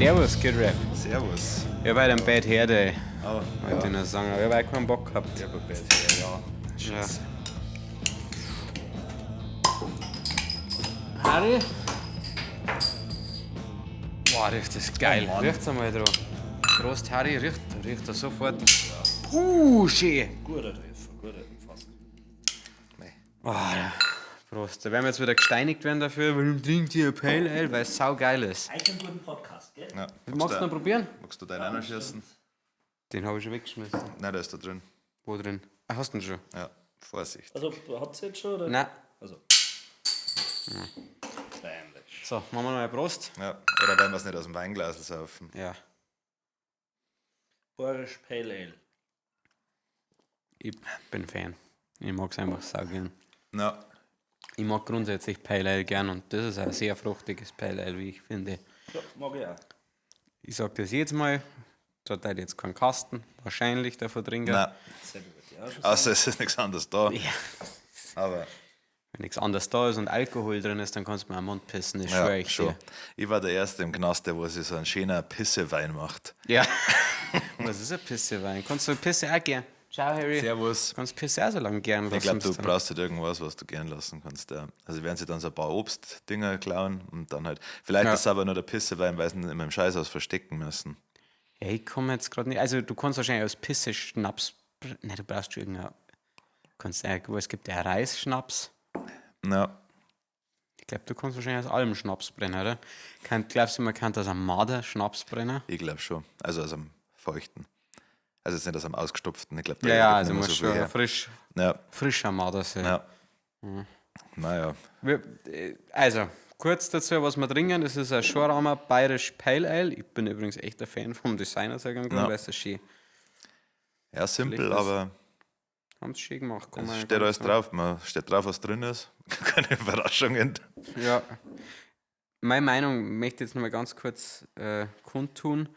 Servus, Kid Rap. Servus. Ich habe heute einen Bad Hair Day. Oh, Wollte ich noch sagen, aber ich habe heute keinen Bock gehabt. Ich habe ein Bett her, ja. Scheiße. Harry? Boah, riecht das geil. Oh Mann. Riecht's einmal drauf. Prost, Harry, riecht er sofort. Schön. Guter Treffer, fast. Oh, ja. Prost. Da werden wir jetzt wieder gesteinigt werden dafür. Warum trinkt ihr Pale Ale? Weil es saugeil ist. Eigentlich einen guten Podcast, gell? Ja. Magst du noch probieren? Magst du deinen schießen? Den habe ich schon weggeschmissen. Nein, der ist da drin. Wo drin? Ah, hast du ihn schon? Ja, Vorsicht. Also, habt ihr jetzt schon? Oder? Nein. Also. Dämlich. So, machen wir noch eine Prost. Ja. Oder wenn wir es nicht aus dem Weinglas saufen. Ja. Borisch Pale Ale. Ich bin Fan. Ich mag es einfach sau gern. Ja. Ich mag grundsätzlich Pale Ale gern und das ist ein sehr fruchtiges Pale Ale, wie ich finde. Ja, mag ich auch. Ich sage das jetzt mal, da hat jetzt keinen Kasten, wahrscheinlich davon trinken. Nein, Selber würde ich auch schon außer es ist nichts anderes da. Ja. Aber Wenn nichts anderes da ist und Alkohol drin ist, dann kannst du mir am Mund pissen, das schwöre ja, ich schon. dir. Ich war der Erste im Knast, der wo sich so einen schönen Pissewein macht. Ja. Was ist ein Pissewein? Kannst du Pisse auch gern? Ciao, Harry. Servus. Kannst Pisse auch so lange gern lassen. Ich glaube, du dann. brauchst halt irgendwas, was du gern lassen kannst. Ja. Also werden sie dann so ein paar Obstdinger klauen und dann halt. Vielleicht Ja. ist es aber nur der Pissewein, weil sie ihn in meinem Scheißhaus verstecken müssen. Ja, ich komme jetzt gerade nicht. Also, du kannst wahrscheinlich aus Pisse Schnaps. Nein, du brauchst schon irgendeinen. Kannst irgendwo, es gibt ja Reisschnaps. Ja. Ich glaube, du kannst wahrscheinlich aus allem Schnaps brennen, oder? Glaubst du, man kann aus einem Marder Schnaps brennen? Ich glaube schon. Also aus einem feuchten. Also jetzt nicht aus einem ausgestopften. Ich glaube, Ja, also muss schon Ja, frischer Marder sein. ja. Naja. Also, kurz dazu, was wir trinken. Das ist ein Schoraumer Bayerisch Pale Ale. Ich bin übrigens echt ein Fan vom Designer, sagen wir, Ja. weil es schön. Ja, simpel, Vielleicht aber Haben es schön gemacht. Kann es man steht ganz alles sagen. drauf. Man steht drauf, was drin ist. Keine Überraschungen. Ja. Meine Meinung möchte ich jetzt noch mal ganz kurz kundtun.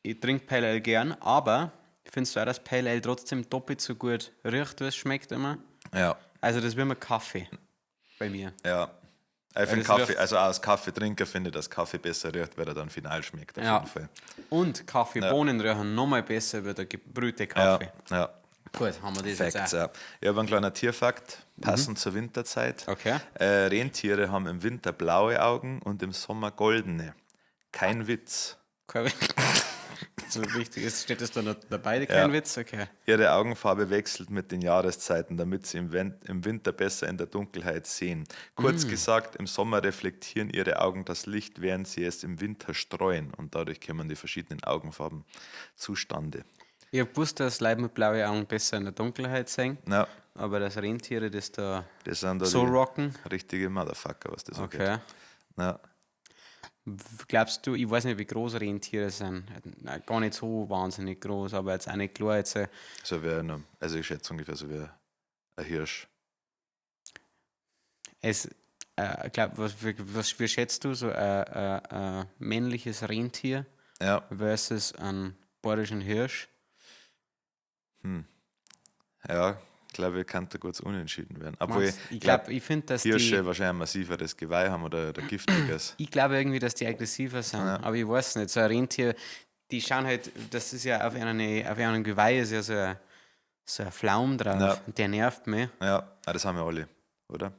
Ich trinke Pale Ale gern, aber findest du auch, dass Pale Ale trotzdem doppelt so gut riecht, wie es schmeckt immer? Ja, Also das ist wie mit Kaffee bei mir. ja. Ich finde das Kaffee, riecht- also auch als Kaffeetrinker finde ich, dass Kaffee besser riecht, weil er dann final schmeckt. Auf Ja. jeden Fall. Und Kaffeebohnen riechen nochmal besser wie der gebrühte Ja, Kaffee. ja. Gut, haben wir das Facts, jetzt auch. ja. Ich habe einen kleinen Tierfakt, passend zur Winterzeit. Okay. Rentiere haben im Winter blaue Augen und im Sommer goldene. Kein Witz. Kein so wichtig ist, steht das da noch dabei, kein Ja. Witz? Okay. Ihre Augenfarbe wechselt mit den Jahreszeiten, damit sie im Winter besser in der Dunkelheit sehen. Kurz gesagt, im Sommer reflektieren ihre Augen das Licht, während sie es im Winter streuen. Und dadurch kommen die verschiedenen Augenfarben zustande. Ich habe gewusst, dass Leute mit blauen Augen besser in der Dunkelheit sehen, Ja, aber dass Rentiere das da das sind da so die rocken. richtige Motherfucker, was das angeht. Okay. Ja. Glaubst du, ich weiß nicht, wie groß Rentiere sind. Nein, gar nicht so wahnsinnig groß, aber jetzt auch nicht klar. Jetzt, So wie also ich schätze ungefähr so wie ein Hirsch. wie schätzt du so ein männliches Rentier Ja, versus einen bayerischen Hirsch? ja, ich glaube, ich kann da kurz unentschieden werden. Obwohl Meinst- ich finde, dass Hirsche die. wahrscheinlich ein massiveres Geweih haben oder giftiges. Ich glaube irgendwie, dass die aggressiver sind, Ja. aber ich weiß nicht. So ein Rentier, die schauen halt, das ist ja auf einem Geweih ist ja so ein Flaum drauf. Ja. Und der nervt mich. Ja, das haben wir alle, oder?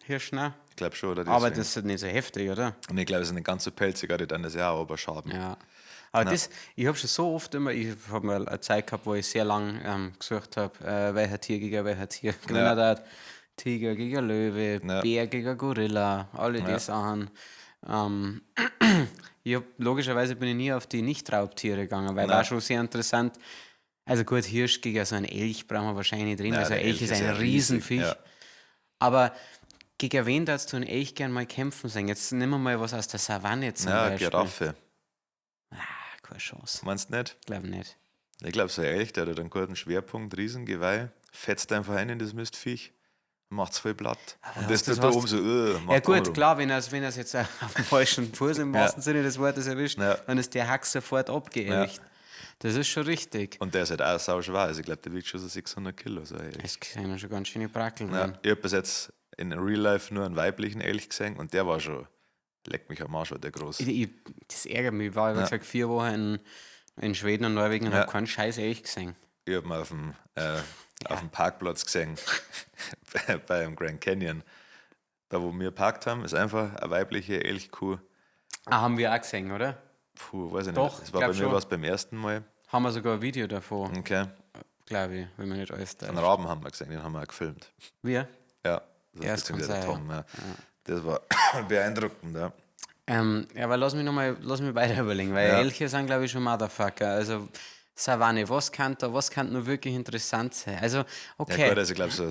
Hirsch, ne? Ich glaube schon, oder? Aber Deswegen. das ist nicht so heftig, oder? Und ich glaube, es sind nicht ganz so pelzig, die dann das ja auch überschaden. Ja. Aber ich habe schon so oft immer, ich habe mal eine Zeit gehabt, wo ich sehr lang gesucht habe, welcher Tier gegen welcher Tier gewinnen hat. Tiger gegen Löwe, Ja. Bär gegen Gorilla, alle die Ja. Sachen. Logischerweise bin ich nie auf die Nicht-Raubtiere gegangen, weil Nein. war schon sehr interessant. Also gut, Hirsch gegen so einen Elch brauchen wir wahrscheinlich nicht reden, Ja, also ein der Elch ist ein ja Riesenviech. riesig, Aber gegen wen darfst du einen Elch gern mal kämpfen sehen? Jetzt nehmen wir mal was aus der Savanne zum Ja, Beispiel. Giraffe. Keine Chance. Meinst du nicht? Glaube nicht. Ich glaube, so ein Elch, der hat einen guten Schwerpunkt, Riesengeweih, fetzt einfach ein in das Mistviech, macht es voll platt. Und das das tut da heißt- oben so, Ja macht gut, Unruhe. klar, wenn er es jetzt auf dem falschen Fuß im wahrsten Sinne des Wortes erwischt, Ja. dann ist der Hack sofort abgeelcht. Das ist schon richtig. Und der ist halt auch sau schwer. Also ich glaube, der wiegt schon so 600 Kilo. So ein Elch. Es können ja schon ganz schöne Brackeln Ja, werden. ich habe bis jetzt in Real Life nur einen weiblichen Elch gesehen und der war schon leck mich am Arsch, war der groß. Das ärgert mich. Ich war, wie gesagt, 4 Wochen in Schweden und Norwegen und Ja. habe keinen Scheiß Elch gesehen. Ich habe ihn auf dem Parkplatz gesehen, beim Grand Canyon. Da, wo wir parkt haben, ist einfach eine weibliche Elchkuh. Ah, haben wir auch gesehen, oder? Puh, weiß ich Doch, nicht. Das war glaub bei mir schon. was beim ersten Mal. Haben wir sogar ein Video davon, Okay. glaube ich, wenn man nicht alles Einen täuscht. Raben haben wir gesehen, den haben wir auch gefilmt. Wir? Ja, Ja, das kann beziehungsweise der sein, Tom. Ja. Das war beeindruckend, ja. Ja, aber lass mich weiter überlegen, weil Ja. Elche sind, glaube ich, schon Motherfucker. Also, Savanne, was kann nur wirklich interessant sein? Also, Ja, okay. gut, also ich glaube, so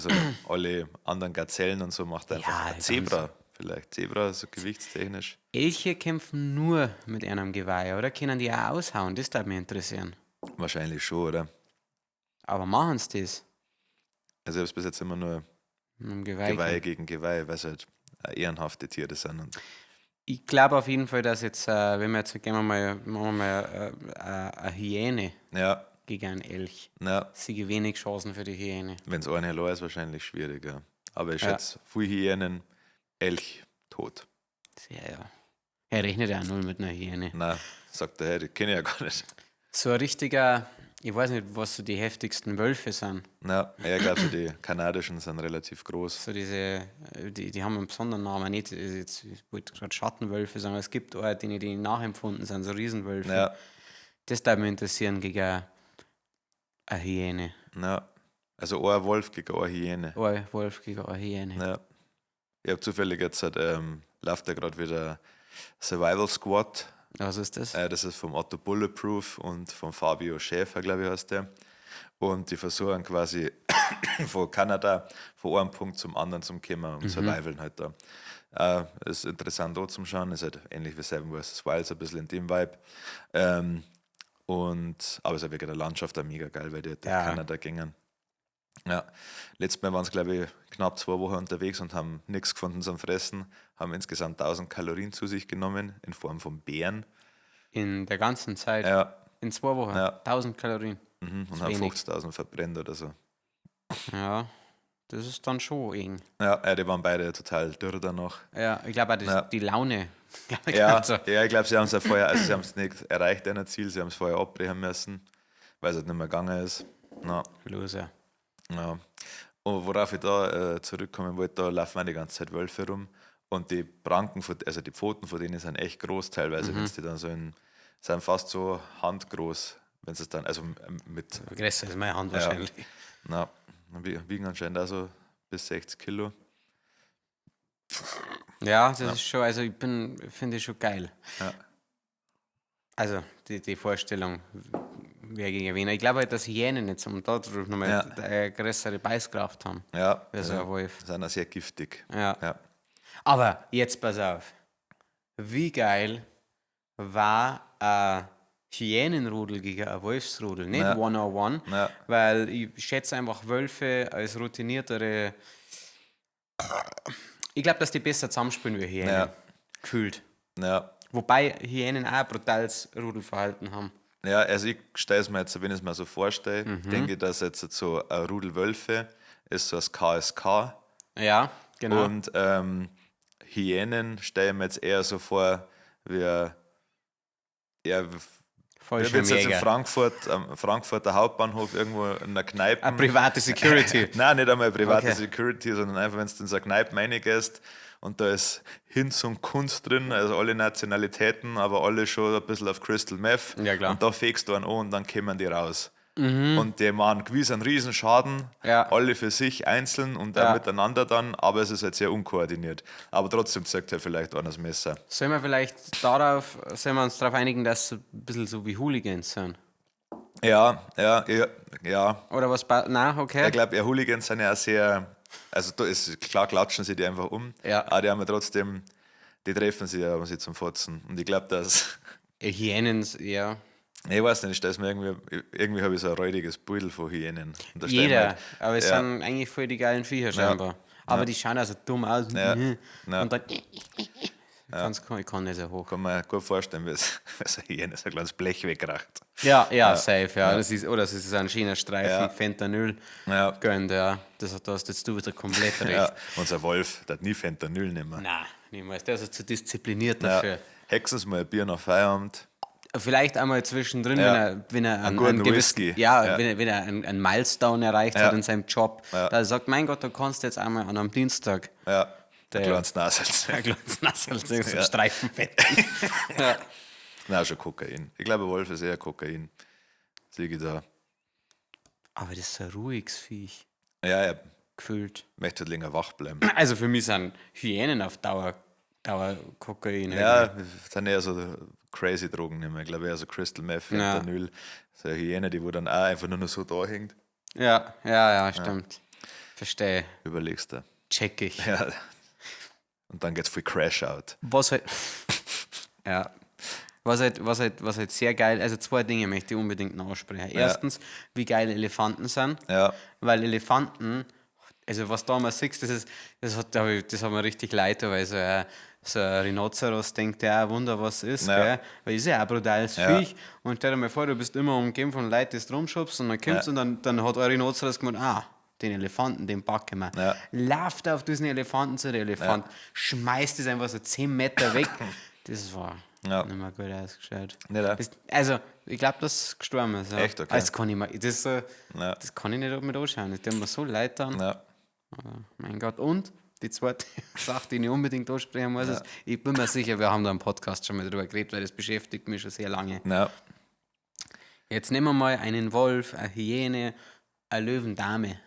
alle anderen Gazellen und so macht einfach Ja, ein Zebra. Vielleicht Zebra, so gewichtstechnisch. Elche kämpfen nur mit einem Geweih, oder? Können die auch aushauen? Das würde mich interessieren. Wahrscheinlich schon, oder? Aber machen sie das? Also ich habe es bis jetzt immer nur Mit dem Geweih? Geweih gegen Geweih, weil es halt ehrenhafte Tiere sind. Und Ich glaube auf jeden Fall, dass jetzt, wenn wir jetzt, machen wir mal eine Hyäne ja, gegen einen Elch. ja, Sie wenig Chancen für die Hyäne. wenn es eine allein ist, wahrscheinlich schwieriger. Aber ich Ja. schätze, viele Hyänen, Elch, tot. Ja. Er rechnet ja auch null mit einer Hyäne. Nein, sagt der Herr, die kenne ich ja gar nicht. So ein richtiger, ich weiß nicht, was so die heftigsten Wölfe sind. Ja, ich glaube, so die kanadischen sind relativ groß. So diese, die haben einen besonderen Namen. Nicht, jetzt, ich wollte gerade Schattenwölfe sagen, aber es gibt auch die nachempfunden sind, so Riesenwölfe. Ja, Das würde mich interessieren gegen eine Hyäne. ja. Also ein Wolf gegen eine Hyäne. Ein Wolf gegen eine Hyäne. Ja. Ich habe zufällig jetzt, läuft ja gerade wieder Survival Squad. Was ist das? Das ist vom Otto Bulletproof und vom Fabio Schäfer, glaube ich, heißt der. Und die versuchen quasi von Kanada von einem Punkt zum anderen zu kommen und survivalen halt da. Ist interessant auch zum Schauen, ist halt ähnlich wie Seven vs. Wild, so ein bisschen in dem Vibe. Aber es ist ja wegen der Landschaft auch mega geil, weil die halt durch Ja. Kanada gingen. Ja, letztes Mal waren es, glaube ich, knapp 2 Wochen unterwegs und haben nichts gefunden zum Fressen, haben insgesamt 1000 Kalorien zu sich genommen in Form von Beeren. In der ganzen Zeit, Ja, in 2 Wochen, Ja. 1000 Kalorien. und haben wenig. 50.000 verbrennt oder so. Ja, das ist dann schon eng. Ja, die waren beide total dürr danach. Ja, ich glaube auch, Ja. die Laune. Ja, Also, ja, ich glaube, sie haben es ja vorher, also sie haben es nicht erreicht, ein Ziel, sie haben es vorher abbrechen müssen, weil es halt nicht mehr gegangen ist. Na, Loser. ja. Und worauf ich da zurückkommen wollte, da laufen auch die ganze Zeit Wölfe rum und die Pranken, also die Pfoten von denen sind echt groß teilweise, wenn die dann so sind fast so handgroß, wenn es dann, also mit, Größer als meine Hand wahrscheinlich. na, wiegen anscheinend auch so bis 60 Kilo. Ja, das ist schon, also finde ich schon geil. Ja. Also die Vorstellung, wer gegen wen. Ich glaube halt, dass Hyänen jetzt, um da drüber nochmal Ja. eine größere Beißkraft haben. Ja, Wie so ein Wolf. sind auch sehr giftig. Ja. Ja. Aber jetzt pass auf. Wie geil war ein Hyänenrudel gegen ein Wolfsrudel? Nicht Ja. one-on-one, Ja. weil ich schätze einfach Wölfe als routiniertere. Ich glaube, dass die besser zusammenspielen wie Hyänen. Ja. Gefühlt. Ja. Wobei Hyänen auch ein brutales Rudelverhalten haben. Ja, also ich stelle es mir jetzt, wenn ich es mir so vorstelle, denke ich, dass jetzt so ein Rudel Wölfe ist so das KSK Ja, genau. und Hyänen stelle ich mir jetzt eher so vor, wie wenn es jetzt in Fallschirmjäger. am Frankfurter Hauptbahnhof irgendwo in einer Kneipe. Eine private Security. Nein, nicht einmal private Okay. Security, sondern einfach, wenn du in so eine Kneipe reingehst und da ist Hinz und Kunst drin, also alle Nationalitäten, aber alle schon ein bisschen auf Crystal Meth. Ja, klar. Und da fegst du einen an und dann kommen die raus. Und die machen gewiss einen Riesenschaden, Ja. alle für sich einzeln und auch Ja. miteinander dann, aber es ist halt sehr unkoordiniert. Aber trotzdem zeigt er vielleicht einer das Messer. Sollen wir uns darauf einigen, dass es ein bisschen so wie Hooligans sind? Ja. Oder was? Nein, okay. Ich glaube, Hooligans sind ja auch sehr, also da ist klar, klatschen sie die einfach um, Ja. aber die haben ja trotzdem, die treffen sie ja, um sie zum Fotzen. Und ich glaube, dass, Hyänen, ja. ich weiß nicht, da ist mir irgendwie habe ich so ein räudiges Bild von Hyänen. Und da stell ich mir Jeder. halt- Aber es ja. sind eigentlich voll die geilen Viecher scheinbar. Aber die schauen also dumm aus. Ja. Ja. Und dann Ich kann nicht so hoch. Kann man gut vorstellen, wie es so Hyäne so ein kleines Blech wegkracht. Ja, safe, ja. Das ist ein China-Streifen, Ja. Fentanyl Ja. gönnt, ja. Da hast jetzt du wieder komplett recht. Ja. Unser Wolf, der hat nie Fentanyl nehmen. Nein, niemals. Der ist ja zu diszipliniert Ja. dafür. Hexen Sie mal ein Bier nach Feierabend. Vielleicht einmal zwischendrin, Ja. wenn er einen guten gewissen, Whisky. ja, Ja. wenn er einen Milestone erreicht Ja. hat in seinem Job, Ja. da sagt, mein Gott, du kannst jetzt einmal an einem Dienstag Ja, der Der- kleines Nasel. ein kleines Nassel, so ein Ja. Streifenfett. Ja. Nein, schon Kokain. Ich glaube, Wolf ist eher Kokain. Sehe ich da. Aber das ist ein ruhiges Viech, Ja, er gefühlt. möchte halt länger wach bleiben. Also für mich sind Hyänen auf Dauer Kokain. Ja, das sind eher so crazy Drogen nehmen. Ich glaube eher so Crystal Meth, Ja. Fentanyl. So eine Hyäne, die wo dann auch einfach nur noch so da hängt. Ja, stimmt. Verstehe. Überlegst du. Check ich. Ja. Und dann geht's viel Crash out. Was halt. Ja. Was halt sehr geil, also zwei Dinge möchte ich unbedingt noch ansprechen. Erstens, wie geil Elefanten sind, Ja, weil Elefanten, also was da mal siehst, das hat mir richtig leid, weil so ein Rhinoceros denkt, ja, Wunder, was ist, Ja. gell? Weil ist ja auch ein brutales Ja. Viech. Und stell dir mal vor, du bist immer umgeben von Leuten, die es rumschubst und dann kommst und dann hat ein Rhinoceros gemeint, den Elefanten, den packen wir. Ja. Lauft auf diesen Elefanten zu, der Elefant schmeißt es einfach so 10 Meter weg. Das war Ja. nicht mehr gut ausgeschaut. Nicht, ja. Also, ich glaube, dass es gestorben ist. Ja. Echt? Okay. Das kann ich mir, Ja. das kann ich nicht mit anschauen. Das tut mir so leid dann. ja. Mein Gott. Und die zweite Sache, die ich unbedingt ansprechen muss, ist, ich bin mir sicher, wir haben da im Podcast schon mal drüber geredet, weil das beschäftigt mich schon sehr lange. Ja. Jetzt nehmen wir mal einen Wolf, eine Hyäne, eine Löwendame.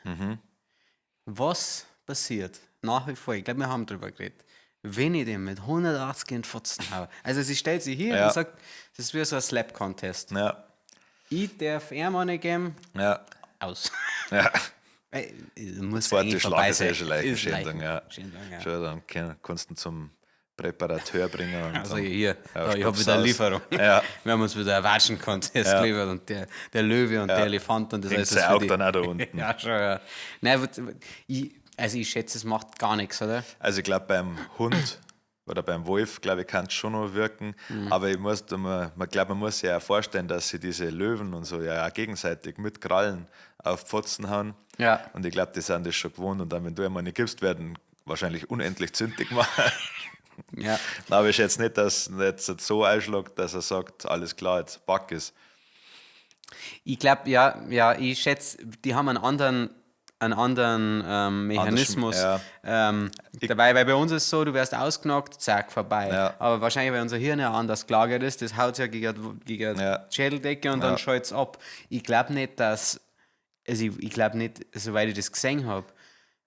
Was passiert nach wie vor? Ich glaube, wir haben darüber geredet. Wenn ich den mit 180 in den Fotzen haue. Also sie stellt sich hier Ja. und sagt, das ist wie so ein Slap-Contest. Ja. Ich darf ihm eine geben, Ja. aus. Ja. Muss Zweite Schlag vorbei ist sein. schon Ist Leichenschändung, ja. Schändung, ja. Schon, dann kannst du ihn zum Präparateur bringen. Und Also dann, hier, Ja, da, ich habe stopf's wieder eine aus. Lieferung. Ja. Wir haben uns wieder einen Watschen-Contest Ja. geliefert und der Löwe und der Elefant und das Hängt alles sein für Auge die- dann auch da unten. Ja, schon, ja. Nein, ich schätze, es macht gar nichts, oder? Also ich glaube beim Hund oder beim Wolf, glaube ich, kann es schon noch wirken. Aber ich muss, man muss sich ja auch vorstellen, dass sie diese Löwen und so ja auch gegenseitig mit Krallen auf Pfotzen hauen. Ja. Und ich glaube, die sind das schon gewohnt. Und dann, wenn du einmal eine gibst, werden wahrscheinlich unendlich zündig machen. Ja. Aber ich schätze nicht, dass er jetzt so einschlägt, dass er sagt, alles klar, jetzt pack es. Ich glaube, ja, ich schätze, die haben einen anderen Mechanismus ja. dabei, weil bei uns ist es so, du wirst ausgenockt, zack, vorbei. Ja. Aber wahrscheinlich, weil unser Hirn ja anders gelagert ist, das haut ja gegen die Ja. Schädeldecke und dann schaltet es ab. Ich glaube nicht, ich glaube nicht, soweit ich das gesehen habe,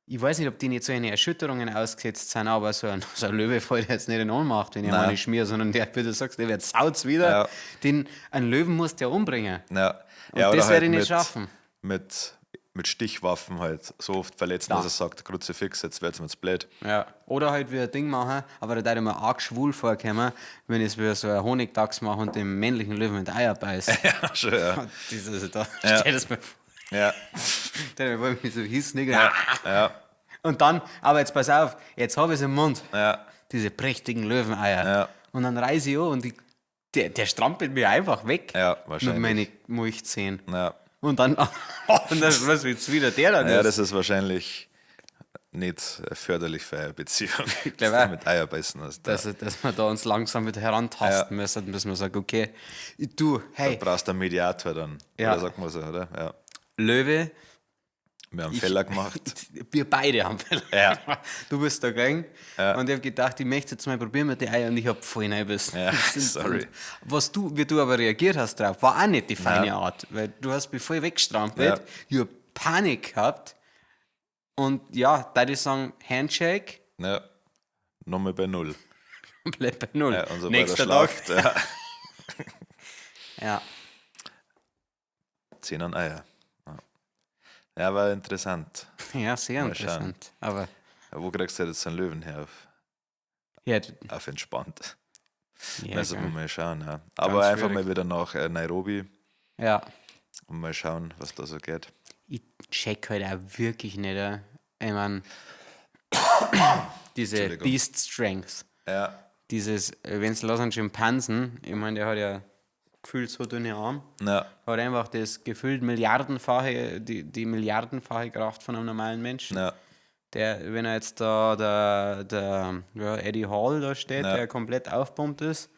ich weiß nicht, ob die nicht so eine Erschütterungen ausgesetzt sind, aber so ein Löwe fällt jetzt nicht in Ohnmacht, wenn ich Nein. mal schmier, sondern der, wie du sagst, der wird saut's wieder. Ja. Einen Löwen musst du ja umbringen. Ja. Und Ja, oder das halt werde ich nicht schaffen. Mit Stichwaffen halt so oft verletzen, Ja. dass er sagt, Kruzifix, jetzt wird's mir zu blöd. Ja. Oder halt wie ein Ding machen, aber da würde ich mir arg schwul vorkommen, wenn ich es wie so ein Honigdachs mache und dem männlichen Löwen mit Eier beißt. Ja, schon, ja. Dieses, da Ja. stell das mir vor. Ja, Stell dir vor, wie so hieß, ja, Und dann, aber jetzt pass auf, jetzt habe ich es im Mund. ja, Diese prächtigen Löweneier. Ja. Und dann reiße ich an und der strampelt mir einfach weg. ja, Mit wahrscheinlich. meinen Milchzähnen. Ja. Und dann, was jetzt wieder der dann Ja, ist. das ist wahrscheinlich nicht förderlich für eine Beziehung. Ich glaub auch. mit Eier beißen hast. Dass wir da uns langsam wieder herantasten müssen, bis man sagt, okay, du, hey, Du brauchst einen Mediator dann. Ja. Oder sagt man so, oder? Ja. Löwe, Wir haben Fehler gemacht. wir beide haben Fehler. Ja. Du bist da gegangen Ja. und ich habe gedacht, ich möchte jetzt mal probieren mit den Eiern und ich habe voll reingebissen. Ja, sorry. Wie du aber reagiert hast drauf, war auch nicht die feine Ja. Art, weil du hast mich voll weggestrampelt, Ja. ich habe Panik gehabt und ja, da ich sagen, Handshake, Ja. Nochmal bei Null. bleib bei Null. Ja, und so Nächster bei Tag. der Schlacht, ja. Ja. 10 an Eier. Ja, war interessant. Ja, sehr Mal schauen. interessant. Aber Wo kriegst du jetzt einen Löwen her? ja, Auf entspannt. ja, Müssen wir gell. mal schauen. Ja. Aber einfach schwierig. mal wieder nach Nairobi Ja. und mal schauen, was da so geht. Ich check halt auch wirklich nicht. Ich meine, diese Entschuldigung. Beast Strength, Ja, wenn du einen Schimpansen, ich meine, der hat ja gefühlt so dünne Arme, Ja, hat einfach das gefühlt milliardenfache, die milliardenfache Kraft von einem normalen Menschen. ja, Der, wenn er jetzt da der Eddie Hall da steht, Ja. der komplett aufpumpt ist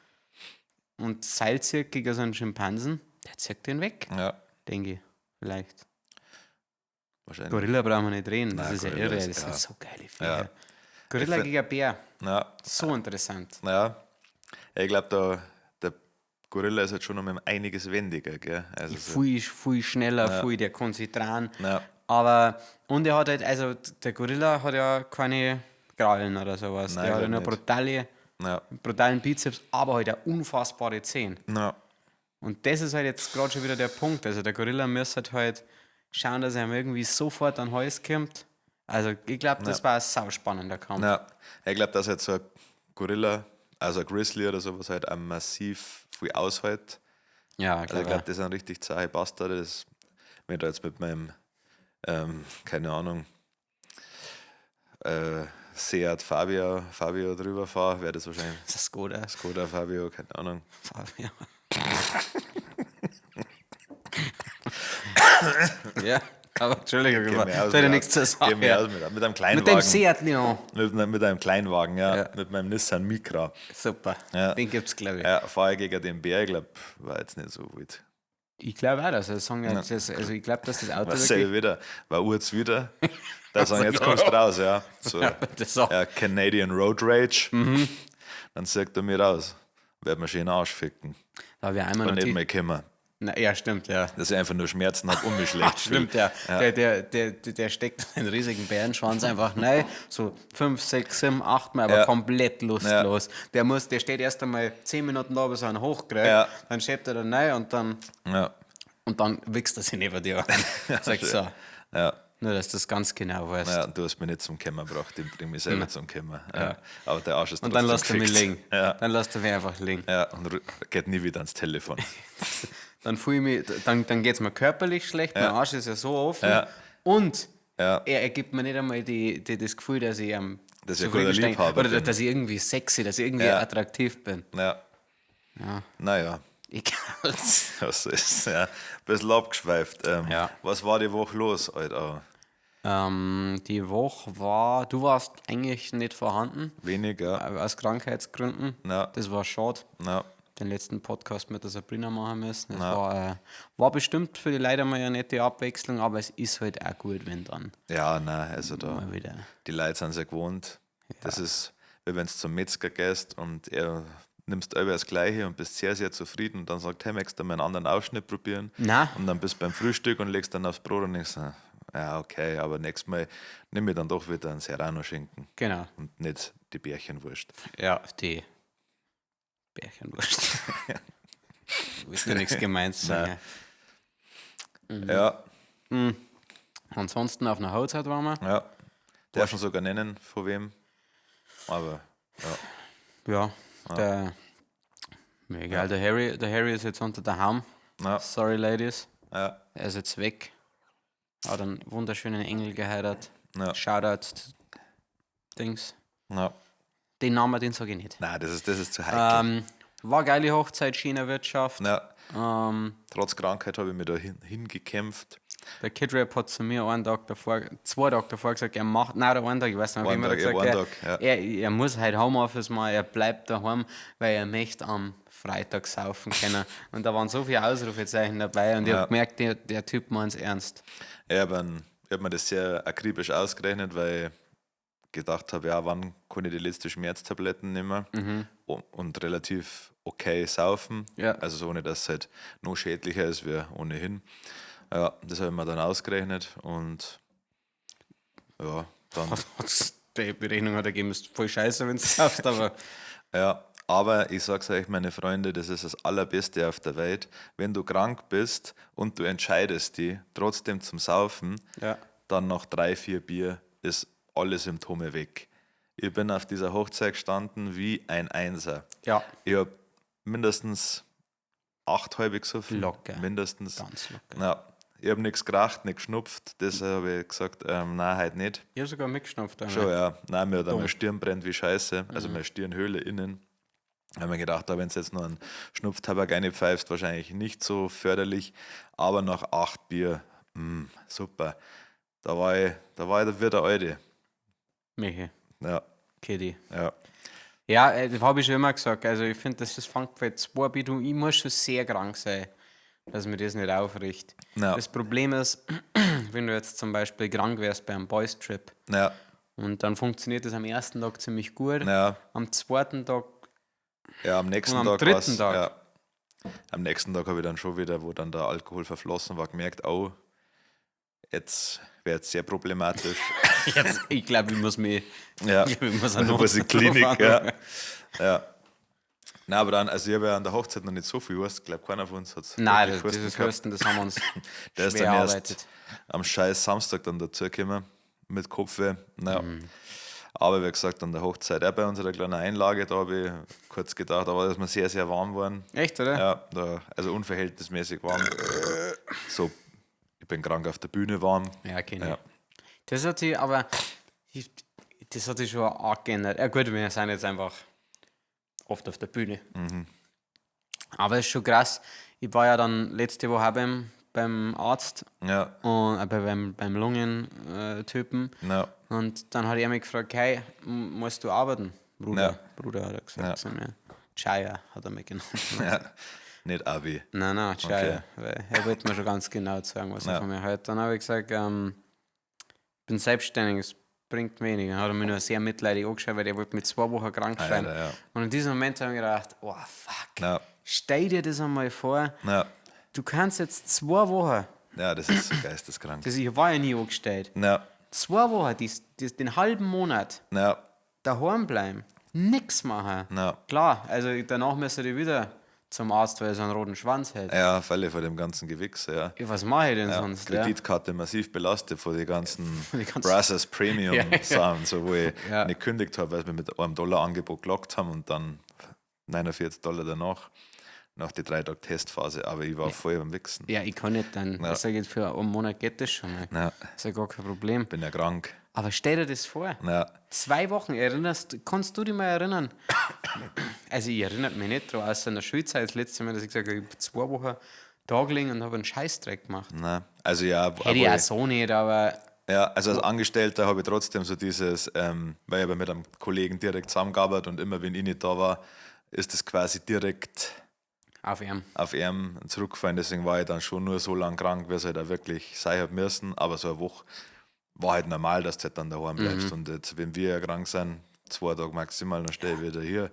und seilt zieht gegen so einen Schimpansen, der zieht den weg, ja. denke ich, vielleicht. Wahrscheinlich. Gorilla brauchen wir nicht reden, das Nein, ist ja Gorilla irre, ist- das ja. sind so geile Viecher. Ja. Gorilla Ich gegen Bär, Ja, so interessant. ja. Ich glaube, der Gorilla ist jetzt schon um einiges wendiger, gell? Also so, Viel schneller, der kann sich drehen. Ja. Aber, und er hat halt, also der Gorilla hat ja keine Krallen oder sowas. Nein, Der hat ja glaub nur nicht. Ja, brutalen Bizeps, aber halt auch unfassbare Zähne. ja, Und das ist halt jetzt gerade schon wieder der Punkt. Also der Gorilla müsste halt schauen, dass er ihm irgendwie sofort an den Hals kommt. Also ich glaube, das war ein sauspannender Kampf. ja. Ich glaube, dass jetzt so ein Gorilla, also ein Grizzly oder sowas, halt auch massiv viel aushält. Ja, Also ich glaube, das sind richtig zahe Bastarde. Das, wenn ich da jetzt mit meinem, keine Ahnung, Seat Fabio drüber fahre, wäre das wahrscheinlich das ist gut, Skoda Fabio, keine Ahnung. Ja. Ja, aber Entschuldigung, Geh aber mir da aus hat ja mit- nichts zu Geh sagen. mir aus mit einem Mit dem Kleinwagen. Seat Leon. Mit einem Kleinwagen, ja. Ja. Mit meinem Nissan Micra. Super, Ja. den gibt's, glaube ich. Ja, fahre ich gegen den Bär, ich glaube, war jetzt nicht so wild. Ich glaube auch, dass er sagen, also ich glaube, dass das Auto Was wirklich- selber wieder, war urz wieder. Da sagen, jetzt kommst du raus, ja. So, das auch. ja, Canadian Road Rage. Dann sagt er mir raus. Werd mir schön Arsch ficken. Da habe ich einmal Und noch nicht die, mehr kommen. na, ja, stimmt, ja. Dass ich einfach nur Schmerzen habe und mich schlecht fühle. Stimmt, ja. Der steckt einen riesigen Bärenschwanz einfach rein, so 5, 6, 7, 8 Mal, aber Ja. komplett lustlos. Der steht erst einmal 10 Minuten da, bis er einen hochkriegt, Ja. dann schiebt er da rein und Ja, dann wichst er sich neben dir an. Sagt so, ja. nur dass du das ganz genau weißt. Ja, du hast mich nicht zum Kämmer gebracht, ich bring mich selber zum Kämmer. Ja. Aber der Arsch ist Und dann trotzdem lässt er mich gefickt. liegen. Ja. Dann lässt er mich einfach liegen. Ja, und geht nie wieder ans Telefon. Dann fühle ich mich, dann geht es mir körperlich schlecht, mein Arsch ist ja so offen. Ja. Und Ja. er gibt mir nicht einmal das Gefühl, dass ich Dass ich ein guter Liebhaber oder bin. dass ich irgendwie sexy, dass ich irgendwie Ja. attraktiv bin. Ja. Naja, Egal. was ist, ja. Ein bisschen abgeschweift. Ja. Was war die Woche los, Alter? Die Woche war, du warst eigentlich nicht vorhanden, Weniger. aus Krankheitsgründen. Ja. Das war schade. Ja. Den letzten Podcast mit der Sabrina machen müssen. Das war bestimmt für die Leute mal eine nette Abwechslung, aber es ist halt auch gut, wenn dann Ja, nein, also da. mal wieder. Die Leute sind sehr gewohnt. Das ist, wie wenn du zum Metzger gehst und er nimmst immer das Gleiche und bist sehr, sehr zufrieden und dann sagt, hey, möchtest du mal einen anderen Ausschnitt probieren? Nein. Und dann bist du beim Frühstück und legst dann aufs Brot und denkst, ja, okay, aber nächstes Mal nimm ich dann doch wieder einen Serrano-Schinken Genau. und nicht die Bärchenwurst. Ja, die Bärchenwurst. Du willst ja nichts gemeint sagen. Ja, Ansonsten auf einer Hochzeit waren wir. ja. Darf man sogar nennen, von wem. Aber ja, Ja, mir egal, der Harry ist jetzt unter der Haum. ja, Sorry, Ladies. ja, Er ist jetzt weg. Hat einen wunderschönen Engel geheiratet. ja, Shoutout Dings. ja. Den Namen, den sage ich nicht. Nein, das ist zu heikel. War geile Hochzeit, China-Wirtschaft. Ja, Ähm, trotz Krankheit habe ich mich da hingekämpft. der Kidrap hat zu mir einen Tag davor, 2 Tage davor gesagt, er macht, nein, der einen Tag, ich weiß nicht, wie Einen man Tag, gesagt einen hat, Tag, ja. er muss halt Homeoffice machen, er bleibt daheim, weil er möchte am Freitag saufen können. Und da waren so viele Ausrufezeichen dabei und ich Ja. habe gemerkt, der Typ meint es ernst. Ich habe mir das sehr akribisch ausgerechnet, weil ich gedacht habe, ja, wann kann ich die letzte Schmerztabletten nehmen und relativ okay saufen. Ja. Also so ohne, dass es halt noch schädlicher ist wie ohnehin. Ja, das habe ich mir dann ausgerechnet und ja, dann Die Berechnung hat ergeben, ist voll scheiße, wenn du saufst, aber ja, aber ich sag's euch, meine Freunde, das ist das Allerbeste auf der Welt. Wenn du krank bist und du entscheidest dich trotzdem zum Saufen, ja. dann nach 3, 4 Bier ist alle Symptome weg. Ich bin auf dieser Hochzeit gestanden wie ein Einser. Ja, Ich habe mindestens 8 halbe gesoffen. Locker. Mindestens. ganz locker. Ja, ich habe nichts geraucht, nicht geschnupft. Deshalb habe ich gesagt, nein, heute nicht. Ich habe sogar mitgeschnappt. einmal. Schon, ja. Nein, mir hat meine Stirn brennt wie Scheiße. Also meine Stirnhöhle innen. Haben wir gedacht, wenn es jetzt noch einen Schnupftabak reinpfeifst, wahrscheinlich nicht so förderlich. Aber nach 8 Bier, super. Da war ich wieder der Alte. Michi, Ja, Kitty. ja. Ja, das habe ich schon immer gesagt. Also ich finde, das fängt bei 2 Bier, ich muss schon sehr krank sein, dass mir das nicht aufricht. Ja. Das Problem ist, wenn du jetzt zum Beispiel krank wärst bei einem Boys Trip Ja, und dann funktioniert das am ersten Tag ziemlich gut, ja. am zweiten Tag Ja, am nächsten und am Tag dritten war's- Tag. Ja, am nächsten Tag habe ich dann schon wieder, wo dann der Alkohol verflossen war, gemerkt, oh, jetzt wird es sehr problematisch. Jetzt, ich glaube, ich muss mich. Ja, Ich muss also noch was in Klinik, ja. Ja. Na, aber dann, also ich habe ja an der Hochzeit noch nicht so viel gewusst. Ich glaube, keiner von uns hat es. Nein, dieses Husten, das haben wir uns Der ist schwer dann erarbeitet. erst am scheiß Samstag dann dazugekommen mit Kopfweh. Naja. Mhm. Aber wie gesagt, an der Hochzeit auch bei unserer kleinen Einlage, da habe ich kurz gedacht, aber dass wir sehr, sehr warm waren. Echt, oder? Ja, also unverhältnismäßig warm. So, ich bin krank auf der Bühne warm. Ja, kenne Ja. ich. Das hat sich aber. Das hat sich schon arg geändert. Ja, gut, wir sind jetzt einfach oft auf der Bühne. Mhm. Aber es ist schon krass. Ich war ja dann letzte Woche auch beim Arzt Ja, und beim Lungentypen. ja, Und dann hat er mich gefragt: Hey, musst du arbeiten? Bruder, Ja. Bruder hat er gesagt Ja. zu mir. Chaya hat er mich genannt. ja. Nicht Abi. Nein, Chaya. Okay. Weil er wollte mir schon ganz genau sagen, was er Ja. von mir hält. Dann habe ich gesagt, ich bin selbstständig, es bringt wenig. Dann hat er mich nur sehr mitleidig angeschaut, weil er wollte mit 2 Wochen krank schreiben. Alter, ja. Und in diesem Moment habe ich gedacht, oh fuck, Ja, stell dir das einmal vor, ja, du kannst jetzt 2 Wochen, ja, das ist so geisteskrank. ich war ja nie angestellt, Ja, 2 Wochen, den halben Monat ja, daheim bleiben, nichts machen. ja. Klar, also danach müsste ich wieder zum Arzt, weil er so einen roten Schwanz hat. Ja, Fälle von dem ganzen Gewichs, ja. Was mache ich denn Ja, sonst? Ja? Kreditkarte massiv belastet von den ganzen die ganzen- Brazzers Premium Ja, ja. Sachen, so wo ich Ja. nicht gekündigt habe, weil wir mit einem $1 Angebot gelockt haben und dann $49 danach, nach die 3 Tage Testphase. Aber ich war voll beim Wichsen. Ja, ich kann nicht dann. Ja. Ich sage jetzt, für einen Monat geht das schon mal. Ja, Das ist ja gar kein Problem. bin ja krank. Aber stell dir das vor. Ja, 2 Wochen, kannst du dich mal erinnern? Also ich erinnere mich nicht daran, außer in der Schulzeit, das letzte Mal, dass ich gesagt habe, ich habe 2 Wochen da gelegen und habe einen Scheißdreck gemacht. nein. Also ja, Hätte ich auch so nicht, aber ja, also als Angestellter habe ich trotzdem so dieses, weil ich aber mit einem Kollegen direkt zusammengearbeitet und immer wenn ich nicht da war, ist das quasi direkt auf ihm. auf ihn zurückgefallen. Deswegen war ich dann schon nur so lang krank, wie es halt auch wirklich sein hat müssen. Aber so eine Woche war halt normal, dass du halt dann daheim bleibst. Und jetzt, wenn wir ja krank sind, 2 Tage maximal, dann stehe ich wieder hier.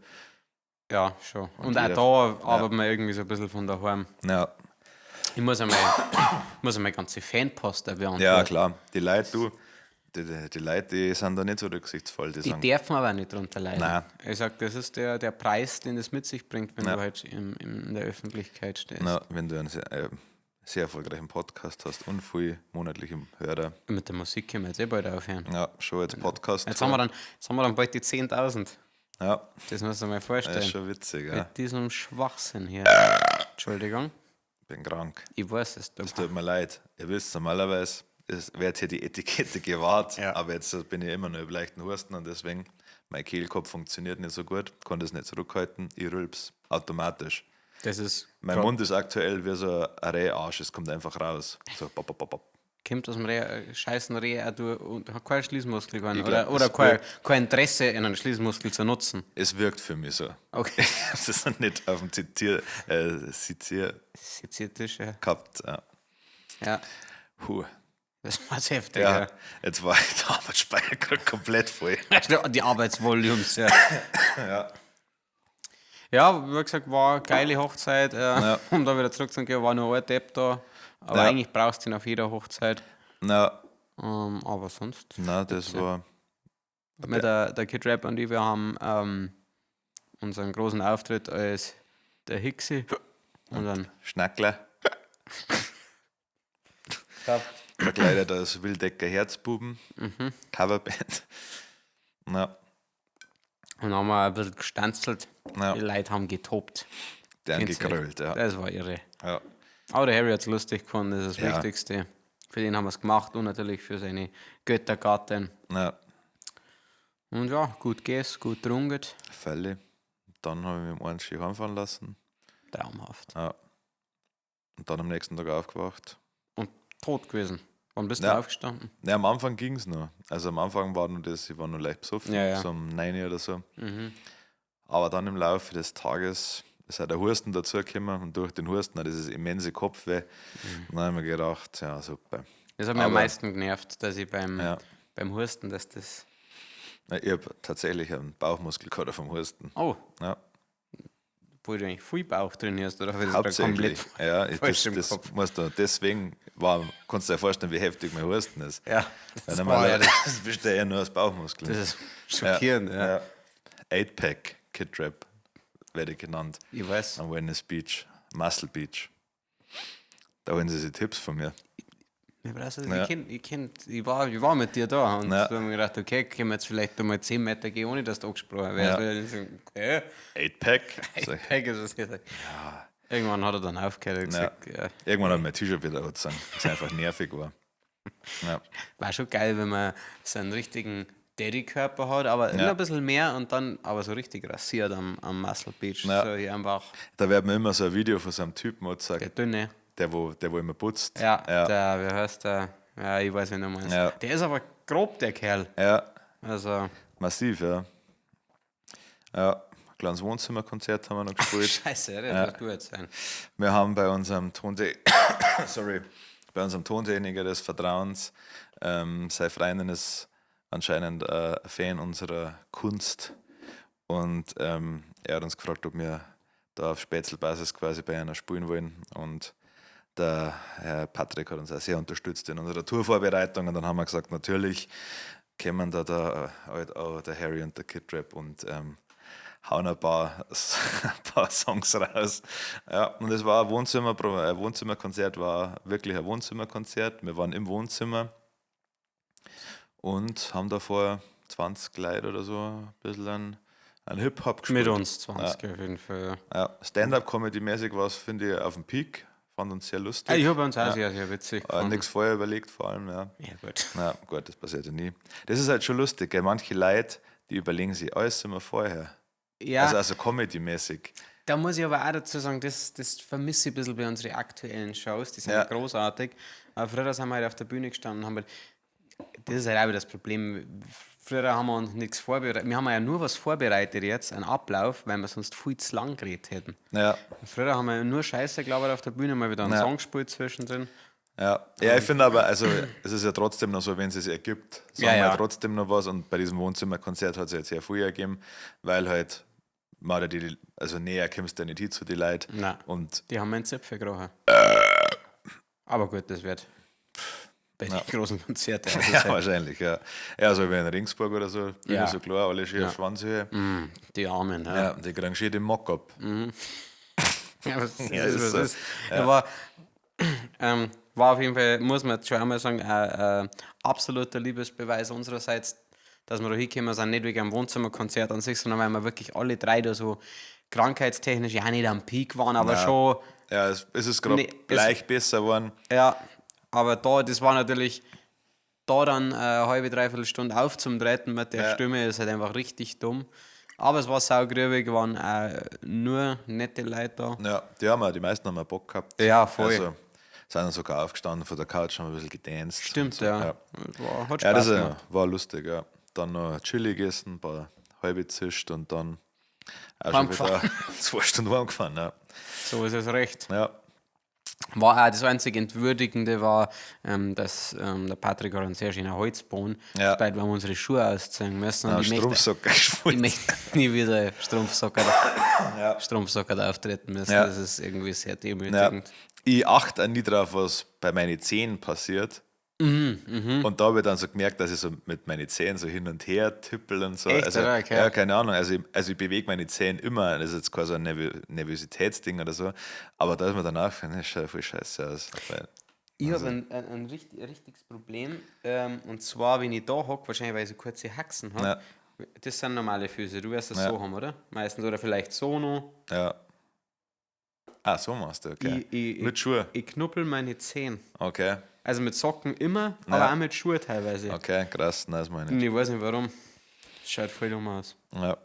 Ja, schon. Und jeder- auch da arbeiten wir irgendwie so ein bisschen von daheim. Ja, Ich muss einmal ganze Fanpost beantworten. ja klar. Die Leute, die Leute, die sind da nicht so rücksichtsvoll. Die Die sagen, dürfen aber nicht drunter leiden. Nein. Ich sage, das ist der Preis, den das mit sich bringt, wenn Ja. du halt in der Öffentlichkeit stehst. na, wenn du einen sehr erfolgreichen Podcast hast und viele monatliche Hörer, Mit der Musik können wir jetzt bald aufhören. ja, schon jetzt Podcast. Jetzt haben wir dann bald die 10.000. Ja, Das musst du dir mal das vorstellen. ist schon witzig, ja. Mit diesem Schwachsinn hier. Entschuldigung, Bin krank. ich weiß es. Es tut mir leid. Ihr wisst, normalerweise wird hier die Etikette gewahrt, Ja. aber jetzt bin ich immer noch im leichten Husten und deswegen, mein Kehlkopf funktioniert nicht so gut, kann das nicht zurückhalten, ich rülps automatisch. Das ist. Mein Mund ist aktuell wie so ein Reharsch, es kommt einfach raus. So, pop, pop, pop, pop. Kommt aus dem scheißen Reh auch durch und hat keinen Schließmuskel Ich oder, glaub, oder es kein Interesse, einen Schließmuskel zu nutzen. Es wirkt für mich so. Okay. Das ist nicht auf dem Zitier Seziertisch, ja. gehabt. Ja. Ja, Puh. das war heftig. Ja, Ja. jetzt war der Arbeitsspeicher gerade komplett voll. Die Arbeitsvolumes, ja. Ja, wie gesagt, war eine geile Hochzeit. Um da wieder zurückzugehen, war nur ein Depp da. Aber Ja. eigentlich brauchst du ihn auf jeder Hochzeit. Na, Aber sonst. na, das war. Mit der Kid Rap und ich, wir haben unseren großen Auftritt als der Hixi und dann Schnackler. Verkleidet als Wildecker Herzbuben. Coverband. Na, und haben wir ein bisschen gestanzelt. Ja. Die Leute haben getobt. der Find's gekrölt, ja. Das war irre. ja. Aber der Harry hat es lustig gefunden, das ist das Ja. Wichtigste. Für den haben wir es gemacht und natürlich für seine Göttergattin. Na, Und ja, gut gegessen, gut getrunken. Fälle. dann habe ich mich um einen schön heimfahren lassen. Traumhaft. Ja. Und dann am nächsten Tag aufgewacht. Und tot gewesen. Wann bist Ja. du aufgestanden? Ne, am Anfang ging es noch. Also am Anfang war nur das, ich war nur leicht besoffen, Ja, ja. so um 9 Uhr oder so. Mhm. Aber dann im Laufe des Tages ist auch der Husten dazugekommen und durch den Husten auch dieses immense Kopfweh. Und dann habe ich mir gedacht, ja, super. Das hat mich am Aber- meisten genervt, dass ich beim Ja. Husten, dass das. Ich habe tatsächlich einen Bauchmuskelkater vom Husten. Oh, Ja, wo du eigentlich viel Bauch drin hast, oder? Weil das hauptsächlich. komplett Ja, falsch im das Kopf. musst du, deswegen kannst du dir vorstellen, wie heftig mein Husten ist. Ja, Weil das, normalerweise das besteht ja nur aus Bauchmuskeln. das ist schockierend, ja. 8-Pack Kid Rap werde ich genannt. Ich weiß. Am Venice Beach, Muscle Beach. Da holen sie sich Tipps von mir. Ich, weiß, also Ja. ich war mit dir da und Ja. da haben wir gedacht, okay, können wir jetzt vielleicht einmal 10 Meter gehen, ohne dass du angesprochen Ja. wirst. Okay. 8-Pack. Sag ich, Pegasus gesagt. Irgendwann hat er dann aufgehört und Ja. gesagt, ja. Irgendwann hat mein T-Shirt wieder angezogen, was einfach nervig war. Ja. War schon geil, wenn man so einen richtigen Daddy-Körper hat, aber immer ein bisschen mehr und dann aber so richtig rasiert am Muscle Beach. Ja. So hier einfach Da wird mir immer so ein Video von so einem Typen der gezeigt, Dünne. der wo immer putzt. Ja, Ja. der, wie heißt der? Ja, ich weiß nicht, wie du meinst. Ja. Der ist aber grob, der Kerl. Ja, Also, massiv, ja. Ja, ein kleines Wohnzimmerkonzert haben wir noch gespielt. scheiße, das Ja. wird gut sein. Wir haben bei unserem bei unserem Tontechniker des Vertrauens, seine Freundin ist anscheinend ein Fan unserer Kunst und er hat uns gefragt, ob wir da auf Spätzlebasis quasi bei einer spielen wollen und der Herr Patrick hat uns auch sehr unterstützt in unserer Tourvorbereitung und dann haben wir gesagt, natürlich kommen da halt auch der Harry und der Kid Rap und hauen ein paar Songs raus. Ja, und es war ein Wohnzimmerkonzert, war wirklich ein Wohnzimmerkonzert. Wir waren im Wohnzimmer und haben da vor 20 Leute oder so ein bisschen einen Hip-Hop gespielt. Mit uns 20 auf jeden Fall. Ja. Ja, Stand-up-Comedy-mäßig war es, finde ich, auf dem Peak. Fand uns sehr lustig. Ich habe uns auch sehr, sehr witzig gefunden. Nichts vorher überlegt, vor allem, ja. Ja, gut. Na gut, das passiert ja nie. Das ist halt schon lustig, gell? Manche Leute, die überlegen sich alles immer vorher. Ja, Also Comedy-mäßig. da muss ich aber auch dazu sagen, das vermisse ich ein bisschen bei unseren aktuellen Shows. Die sind Ja. großartig. Aber früher sind wir halt auf der Bühne gestanden und haben halt, das ist halt auch wieder das Problem. Früher haben wir uns nichts vorbereitet. Wir haben ja nur was vorbereitet jetzt, einen Ablauf, weil wir sonst viel zu lang geredet hätten. Ja, Früher haben wir nur Scheiße gelabert auf der Bühne, mal wieder einen Ja. Song gespielt zwischendrin. ja. Ja, ich finde aber, also es ist ja trotzdem noch so, wenn es sich ergibt, sagen Ja, wir ja. trotzdem noch was. Und bei diesem Wohnzimmerkonzert hat es jetzt sehr viel ergeben, weil halt man hat also näher kommst du nicht hin zu den Leuten. Nein. Und Die haben meinen Zipfel gerochen. Aber gut, das wird bei den großen Konzerten. Also ja, halt, wahrscheinlich, ja. Ja, so wie in Ringsburg oder so, Bühne Ja. so klar, alle schön auf Schwanzhöhe. die Armen. Ja. Ja, die kriegen schön den Mock-up. Ja, was Ja, ist, ist was so. ist. Aber war auf jeden Fall, muss man jetzt schon einmal sagen, ein absoluter Liebesbeweis unsererseits, dass wir da hinkommen sind, nicht wegen einem Wohnzimmerkonzert an sich, sondern weil wir wirklich alle drei da so krankheitstechnisch ja nicht am Peak waren, aber schon, Ja, es ist gerade Nee, gleich besser geworden. ja, aber da, das war natürlich, da dann eine halbe, dreiviertel Stunde aufzutreten mit der Ja. Stimme, ist halt einfach richtig dumm. Aber es war saugrübig, waren nur nette Leute da. Ja, die meisten haben Bock gehabt. Ja, voll. Also, sind dann sogar aufgestanden von der Couch, haben ein bisschen gedanced. Stimmt, und so. ja. Ja, Hat ja Spaß das gemacht. war lustig, ja. Dann noch Chili gegessen, ein paar halbe zischt und dann auch Warm schon wieder 2 Stunden warm gefahren. Ja. So ist es recht. Ja. War auch das einzig Entwürdigende war, dass der Patrick hat einen sehr schönen Holzboden. Ja. Weil wir unsere Schuhe ausziehen müssen. Ja, Und ich Strumpfsocken ich gespielt. möchte nie wieder Strumpfsocker auftreten müssen. Ja. Das ist irgendwie sehr Ja. demütigend. Ich achte auch nie drauf, was bei meinen Zähnen passiert. Und da habe ich dann so gemerkt, dass ich so mit meinen Zähnen so hin und her tippel und so. Echt, also, oder? Okay. Ja, keine Ahnung. Also ich bewege meine Zähne immer. Das ist jetzt quasi ein Nervositätsding oder so. Aber da ist mir dann aufgefallen, das schaut voll scheiße aus. Weil, Ich habe ein richtiges Problem. Und zwar, wenn ich da hocke, wahrscheinlich weil ich so kurze Haxen habe. Ja. Das sind normale Füße. Du wirst das Ja. so haben, oder? Meistens. Oder vielleicht so noch. ja. Ah, so machst du, okay. Mit Schuhe. Ich knuppel meine Zähne. Okay, Also mit Socken immer, Ja. aber auch mit Schuhe teilweise. okay, krass, nice meine Und ich. ich weiß nicht warum. Das schaut voll dumm aus. Ja.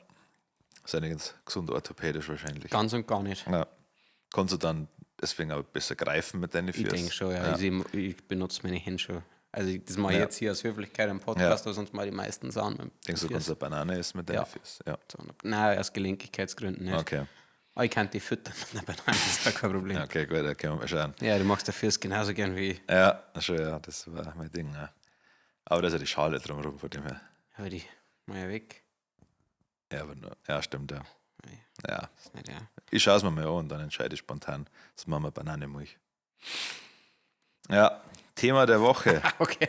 ist ja nicht gesund orthopädisch wahrscheinlich. Ganz und gar nicht. Ja. Kannst du dann deswegen auch besser greifen mit deinen Ich Füßen? denke schon, ja. Ich benutze meine Hände schon. Also das mache ich Ja. jetzt hier aus Höflichkeit im Podcast, aber sonst mal die meisten Sachen. Denkst du, kannst eine Banane essen mit deinen Ja. Füßen? Ja. Nein, aus Gelenkigkeitsgründen nicht. Okay. Aber ich kann die füttern mit einer Banane, das ist ja kein Problem. Okay, gut, da können wir mal schauen. Ja, du magst dafür genauso gern wie ich. Ja, schon, ja, das war mein Ding. Ja. Aber da ist ja die Schale drumherum von dem her. Aber die mal ja weg. Ja, aber nur, ja, stimmt, ja. Nee, Ja. das ist nicht, ja. Ich schaue es mir mal an und dann entscheide ich spontan. Das machen wir Bananenmilch. Ja, Thema der Woche. Okay.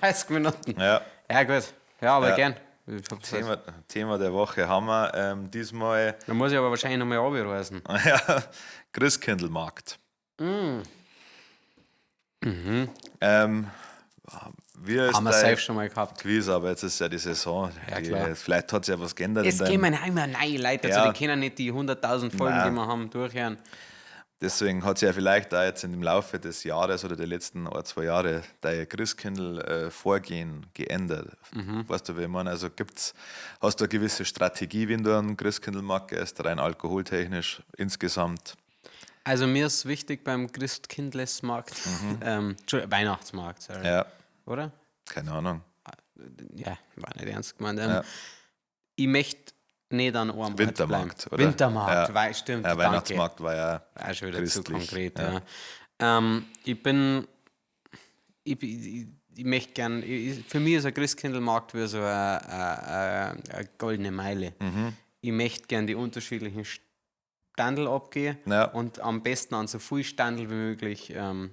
30 Minuten. Ja, Ja, gut. Ja, aber Ja. gern. Ich hab's Thema der Woche haben wir diesmal Da muss ich aber wahrscheinlich nochmal abreisen. ja, Christkindlmarkt. Mm. Wie ist Haben wir dein safe schon mal gehabt. Quiz, aber jetzt ist ja die Saison. Ja, klar. Vielleicht hat sich ja was geändert. Es in gehen deinem- wir immer neue Leute dazu, Ja. die können nicht die 100.000 Folgen, Nein. die wir haben, durchhören. Deswegen hat sich ja vielleicht da jetzt im Laufe des Jahres oder der letzten 2 Jahre dein Christkindl-Vorgehen geändert. Weißt du, wie ich meine? Also hast du eine gewisse Strategie, wenn du einen Christkindlmarkt gehst, rein alkoholtechnisch insgesamt? Also mir ist wichtig beim Christkindlesmarkt, Weihnachtsmarkt, sorry. Ja, Oder? keine Ahnung. Ja, war nicht ernst gemeint. Ja. Ich möchte nicht an einem Ort Wintermarkt, bleiben. oder? Wintermarkt, Ja. stimmt. Ja, danke. Weihnachtsmarkt war ja Auch schon wieder zu christlich. konkret, Ja. ja. Ich möchte gern, für mich ist ein Christkindlmarkt wie so eine goldene Meile. Mhm. Ich möchte gern die unterschiedlichen Standel abgehen Ja. und am besten an so viel Standel wie möglich an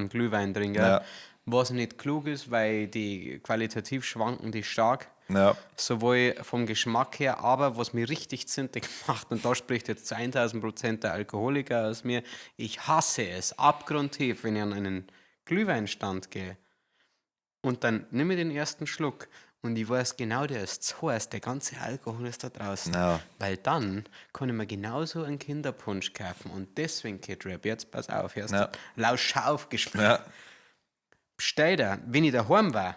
Glühwein trinken. Ja. Was nicht klug ist, weil die qualitativ schwanken die stark. Ja, Sowohl vom Geschmack her, aber was mir richtig zintig macht, und da spricht jetzt zu 1000% der Alkoholiker aus mir, ich hasse es abgrundtief, wenn ich an einen Glühweinstand gehe und dann nehme ich den ersten Schluck und ich weiß genau, der ist zu heiß, der ganze Alkohol ist da draußen. Ja. Weil dann kann ich mir genauso einen Kinderpunsch kaufen und deswegen, Kid Rap, jetzt pass auf, erst Ja. lausch auf Gespräch. ja, Stell dir, wenn ich daheim war,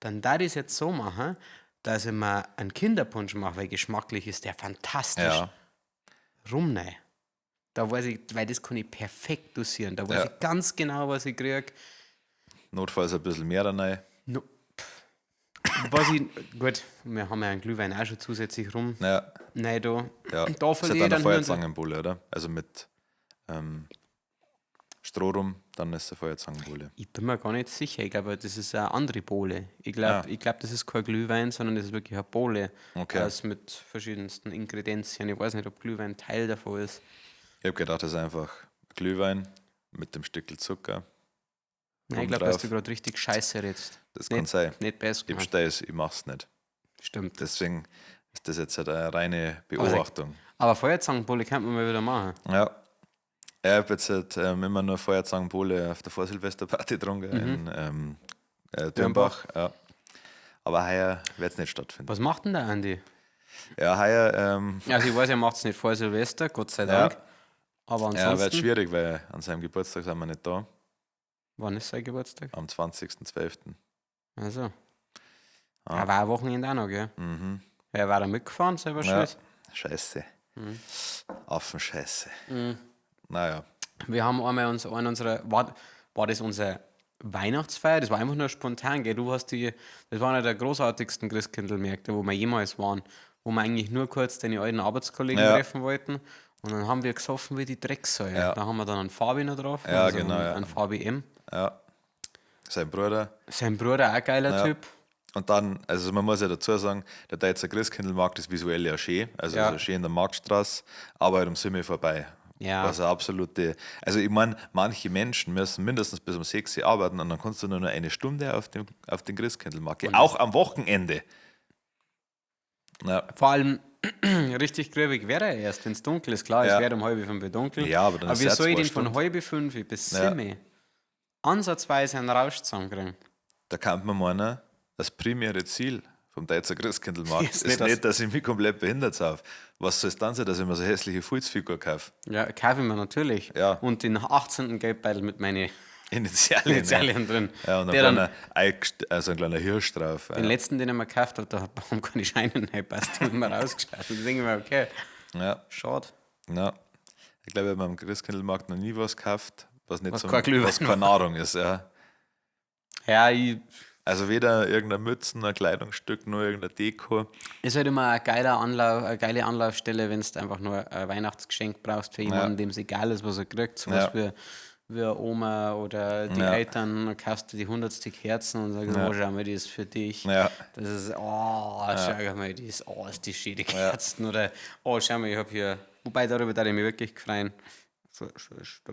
dann darf ich es jetzt so machen, dass ich mir einen Kinderpunsch mache, weil geschmacklich ist der fantastisch. ja. Rum rein. Da weiß ich, weil das kann ich perfekt dosieren. Da weiß Ja. ich ganz genau, was ich kriege. Notfalls ein bisschen mehr rein. No, gut, wir haben ja einen Glühwein auch schon zusätzlich rum. Ja, Nein, da ja. da Das verliere hat ich dann dann eine nur Feuerzangenbowle, oder? Also mit Stroh rum, dann ist eine Feuerzangenbowle. Ich bin mir gar nicht sicher. Ich glaube, das ist eine andere Bohle. Ich glaube, das ist kein Glühwein, sondern das ist wirklich eine Bohle. Okay. Mit verschiedensten Ingredienzien. Ich weiß nicht, ob Glühwein Teil davon ist. Ich habe gedacht, das ist einfach Glühwein mit dem Stückel Zucker. Nein, ich Rum glaube, dass drauf. du gerade richtig Scheiße redest. Das kann sein. Nicht besser Ich gemacht. verstehe es, ich mache es nicht. Stimmt. Deswegen ist das jetzt halt eine reine Beobachtung. Aber Feuerzangenbowle kann man mal wieder machen. Ja. Ich habe jetzt halt, immer nur Feuerzangenbowle auf der Vorsilvesterparty getrunken in Dürnbach. Ja. Aber heuer wird es nicht stattfinden. Was macht denn der Andi? Ja, heuer Also ich weiß, er macht es nicht vor Silvester, Gott sei Ja. Dank. Aber ja, wird ansonsten, schwierig, weil an seinem Geburtstag sind wir nicht da. wann ist sein Geburtstag? Am 20.12. Also. Ah. Er war ein Wochenende auch noch, gell? Mhm. Er war da mitgefahren, selber Ja. schuld. Scheiße. Mhm. Affenscheiße. Naja. Wir haben einmal an unserer, war das unsere Weihnachtsfeier? Das war einfach nur spontan, gell? Das war einer der großartigsten Christkindlmärkte, wo wir jemals waren, wo wir eigentlich nur kurz deine alten Arbeitskollegen Ja. treffen wollten. Und dann haben wir gesoffen wie die Drecksäue. Ja. Da haben wir dann einen Fabi noch drauf, Ja, genau, ja. einen Fabi M. Ja. Sein Bruder. Sein Bruder, auch ein geiler Ja. Typ. Und dann, also man muss ja dazu sagen, der Deutsche Christkindlmarkt ist visuell ja schön, also Ja. so schön in der Marktstraße, aber halt um Simmel vorbei. Ja. Was eine absolute, also ich meine, manche Menschen müssen mindestens bis um 6 Uhr arbeiten und dann kannst du nur noch eine Stunde auf den Christkindlmarkt gehen, auch am Wochenende. Ja, Vor allem richtig grübig wäre er erst, wenn es dunkel ist. Klar, Ja. es wird um 4:30 dunkel. Ja, aber dann ist wie es soll ich zwei den von Stunden. 4:30 bis Ja. 7 ansatzweise einen Rausch zusammenkriegen? da kann man meinen, das primäre Ziel vom Deutschen Christkindlmarkt Ist ist nicht nicht, dass ich mich komplett behindert auf. Was soll es dann sein, dass ich mir so hässliche Fulzfigur kaufe? Ja, kaufe ich mir natürlich. Ja. Und den 18. Geldbeutel mit meinen Initialien drin. Ja, und Der ein dann, ein kleiner Hirsch drauf. den letzten, den ich mir gekauft habe, da haben keine Scheine reingepasst. Die haben wir rausgeschaut. Und da denke ich mir, okay, Ja, schade. ja. Ich glaube, ich habe beim Christkindlmarkt noch nie was gekauft, was nicht Was kein Glühwein was keine Nahrung ist. Ja. Ja, Also weder irgendein Mützen, ein Kleidungsstück, noch irgendeine Deko. ist halt immer eine geile Anlaufstelle, wenn du einfach nur ein Weihnachtsgeschenk brauchst für jemanden, dem es egal ist, was er kriegt. Sowas wie eine Oma oder die Eltern, dann kaufst du die 100 Stück Herzen und sagst, oh, schau mal, die ist für dich. Ja. Das ist, schau mal, ist die schöne Herzen. Oder, oh, schau mal, ich habe hier, wobei darüber da ich mich wirklich gefreut. Da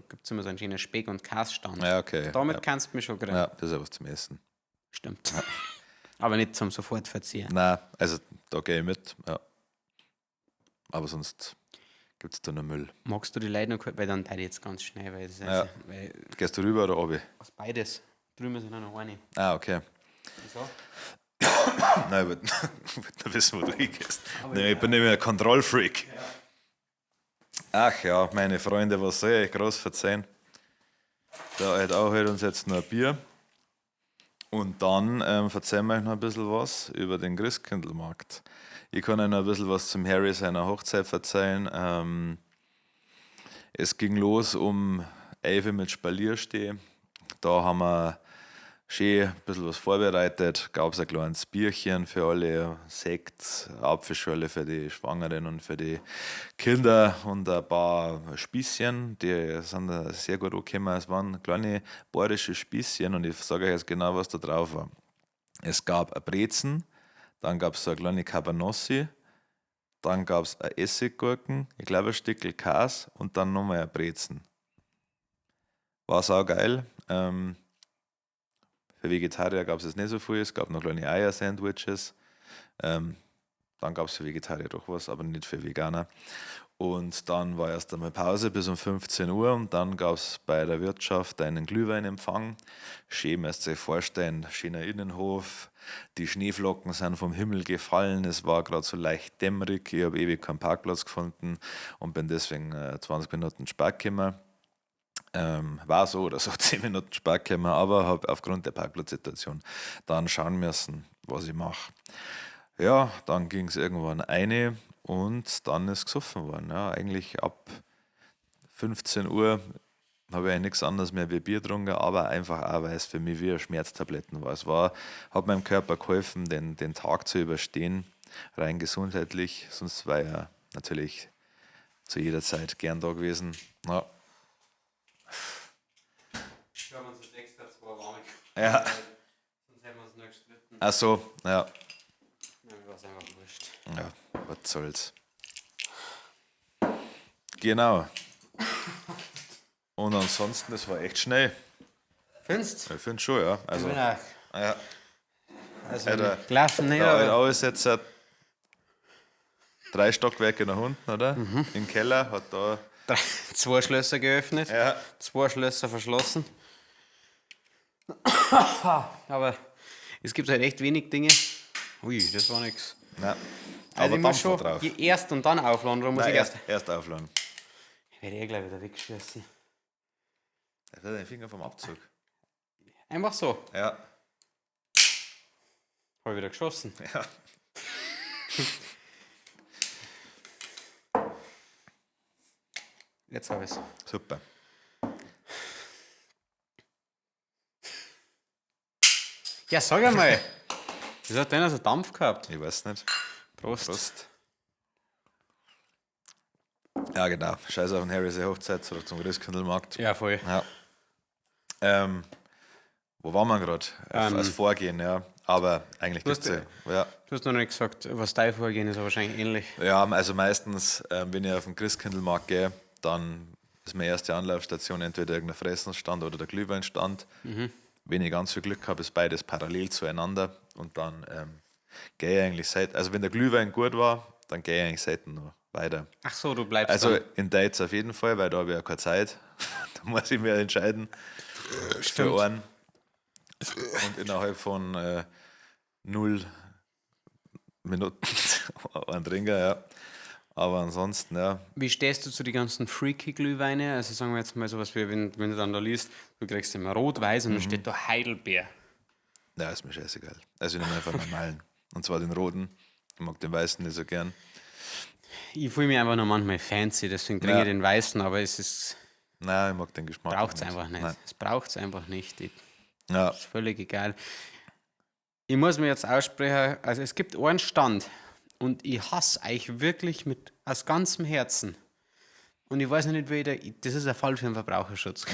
gibt es immer so einen schönen Speck- und Käsestand. Ja, okay. Damit kannst du mich schon kriegen. Ja, das ist ja was zum Essen. Stimmt. Aber nicht zum sofort verziehen. Nein, also da gehe ich mit. Ja. Aber sonst gibt es da noch Müll. Magst du die Leute noch, weil dann teile ich jetzt ganz schnell, weil, Ja. weil Gehst du rüber oder obi? aus beides. Drüben sind noch eine. Ah, okay. Wieso? Nein, ich will nur wissen, wo du hingehst. Nee, ich bin nämlich ein Kontrollfreak. Ach ja, meine Freunde, was soll ich groß verzeihen? Da halt auch halt uns jetzt noch ein Bier. Und dann erzählen wir euch noch ein bisschen was über den Christkindlmarkt. Ich kann euch noch ein bisschen was zum Harry seiner Hochzeit erzählen. Es ging los um 11 Uhr mit Spaliersteh. Da haben wir schön ein bisschen was vorbereitet. Gab es ein kleines Bierchen für alle, Sekt, Apfelschorle für die Schwangeren und für die Kinder und ein paar Spießchen, die sind sehr gut angekommen. Es waren kleine bayerische Spießchen und ich sage euch jetzt genau, was da drauf war. Es gab ein Brezen, dann gab es so eine kleine Cabanossi, dann gab es ein Essiggurken, ich glaube ein Stückel Käse und dann nochmal ein Brezen. War saugeil. Für Vegetarier gab es jetzt nicht so viel, es gab noch kleine Eier-Sandwiches. Dann gab es für Vegetarier doch was, aber nicht für Veganer. Und dann war erst einmal Pause bis um 15 Uhr und dann gab es bei der Wirtschaft einen Glühweinempfang. Schön, müsst ihr euch vorstellen, schöner Innenhof, die Schneeflocken sind vom Himmel gefallen, es war gerade so leicht dämmerig, ich habe ewig keinen Parkplatz gefunden und bin deswegen 20 Minuten spät gekommen. War so oder so 10 Minuten spät gekommen, aber habe aufgrund der Parkplatzsituation dann schauen müssen, was ich mache. Ja, dann ging es irgendwann eine und dann ist gesoffen worden. Ja, eigentlich ab 15 Uhr habe ich nichts anderes mehr wie Bier getrunken, aber einfach auch, weil es für mich wie Schmerztabletten war. Hat meinem Körper geholfen, den Tag zu überstehen, rein gesundheitlich, sonst war er natürlich zu jeder Zeit gern da gewesen. Ja. Wir haben uns das extra 2 warm gemacht. Ja. Sonst hätten wir uns nur gestritten. Ach so, ja. Nein, mir war es einfach wurscht. Ja, was soll's. Genau. Und ansonsten, das war echt schnell. Findest du? Ich finde schon, ja. Also, Ich bin auch. ja, Also, der- Klassen nicht, da halt aber alles jetzt 3 Stockwerke nach unten, oder? Im Keller hat da. 2 Schlösser geöffnet, Ja. 2 Schlösser verschlossen. Aber es gibt halt echt wenig Dinge. Ui, das war nix. Nein. Also Aber ich muss Dampf schon drauf. erst und dann aufladen, oder muss Nein, ich erst? erst aufladen. Ich werde gleich wieder wegschießen. Er hat den Finger vom Abzug. Einfach so. Ja. Habe wieder geschossen. Ja. Jetzt habe ich es. Super. Ja, sag einmal. Das hat denn so Dampf gehabt. Ich weiß nicht. Prost. Prost. Ja, genau. Scheiß auf den Harry seine Hochzeit, zurück zum Christkindlmarkt. Ja, voll. Ja. Wo waren wir gerade? Als Vorgehen, ja. Aber eigentlich gibt es ja. Du hast noch nicht gesagt, was dein Vorgehen ist, aber wahrscheinlich ähnlich. Ja, also meistens, wenn ich auf den Christkindlmarkt gehe, dann ist meine erste Anlaufstation entweder irgendein Fressensstand oder der Glühweinstand. Wenn ich ganz viel Glück habe, ist beides parallel zueinander und dann gehe ich eigentlich also wenn der Glühwein gut war, dann gehe ich eigentlich selten noch weiter. Ach so, du bleibst Also dann. in Dates auf jeden Fall, weil da habe ich ja keine Zeit. Da muss ich mir entscheiden für einen. Und innerhalb von 0 Minuten einen trinken, ja. Aber ansonsten, ja, Wie stehst du zu den ganzen freaky Glühweine? Also sagen wir jetzt mal sowas wie, wenn du dann da liest, du kriegst immer rot-weiß und dann steht da Heidelbeer. ja, ist mir scheißegal. Also ich nehme einfach normalen. Und zwar den roten. Ich mag den weißen nicht so gern. Ich fühle mich einfach noch manchmal fancy, deswegen trinke Ja. ich den weißen, aber es ist, Nein, ich mag den Geschmack braucht es einfach nicht. Nein. Es braucht es einfach nicht. Ja, Ist völlig egal. Ich muss mir jetzt aussprechen, also es gibt einen Stand und ich hasse euch wirklich aus ganzem Herzen. Und ich weiß noch nicht, das ist ein Fall für den Verbraucherschutz.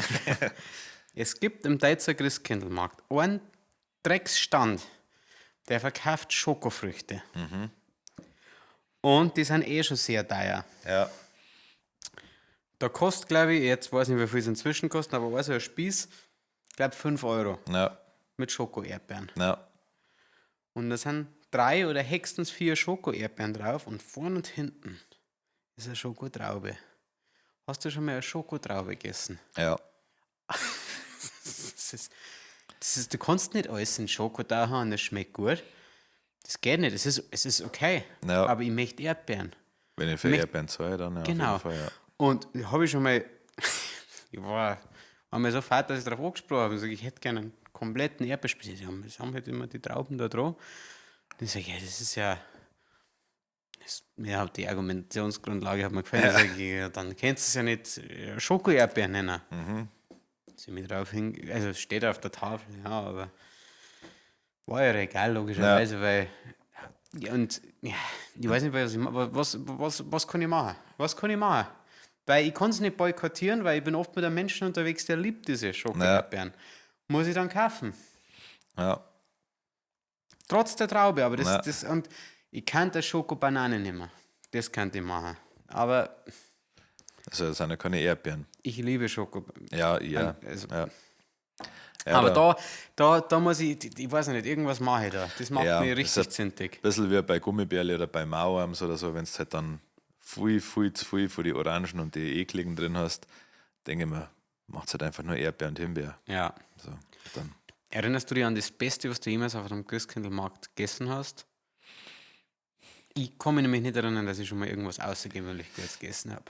Es gibt im Deutzer Christkindlmarkt einen Drecksstand, der verkauft Schokofrüchte. Und die sind eh schon sehr teuer. ja, Da kostet, glaube ich, jetzt weiß nicht, wie viel es inzwischen kostet, aber war so ein Spieß, glaube 5 Euro ja, mit Schoko-Erdbeeren. ja. Und da sind 3 oder höchstens 4 Schoko-Erdbeeren drauf und vorne und hinten ist eine Schokotraube. Hast du schon mal eine Schokotraube gegessen? Ja, Du kannst nicht alles in Schoko da haben und das schmeckt gut. Das geht nicht, es ist okay. Ja. Aber ich möchte Erdbeeren. wenn ich für Mich- Erdbeeren zahle, dann ja. Genau. Auf jeden Fall, ja. Und habe ich schon mal, ich war mir so fad, dass ich darauf angesprochen habe. Ich sage, ich hätte gerne einen kompletten Erdbeerspieß. Sie haben halt immer die Trauben da dran. Und ich sage, ja, das ist ja. Mir hat die Argumentationsgrundlage hat mir gefallen. Ich sage, ja, dann kennst du es ja nicht Schoko-Erdbeeren nennen. Sie mich drauf also es steht auf der Tafel, ja, aber war ja egal, logischerweise, weil. Ja, und ja, ich weiß nicht, was kann ich machen? Was kann ich machen? Weil ich kann es nicht boykottieren, weil ich bin oft mit einem Menschen unterwegs, der liebt diese Schoko-Erdbeeren. Muss ich dann kaufen. Ja, Trotz der Traube, aber Ja. und ich kann das Schoko-Banane nicht mehr. Das könnte ich machen. Aber also das sind ja keine Erdbeeren. ich liebe Schoko. Ja, ja. Also, ja. Ja, aber da muss ich weiß nicht, irgendwas mache ich da. Das macht Ja, mich das richtig hat- zintig. Ein bisschen wie bei Gummibärli oder bei Mauerms oder so, wenn du halt dann viel zu viel von die Orangen und die ekligen drin hast, denke ich mir, macht es halt einfach nur Erdbeer und Himbeer. Ja. So, dann, Erinnerst du dich an das Beste, was du jemals auf einem Christkindlmarkt gegessen hast? Ich kann mich nämlich nicht erinnern, dass ich schon mal irgendwas außergewöhnlich Gutes gegessen habe.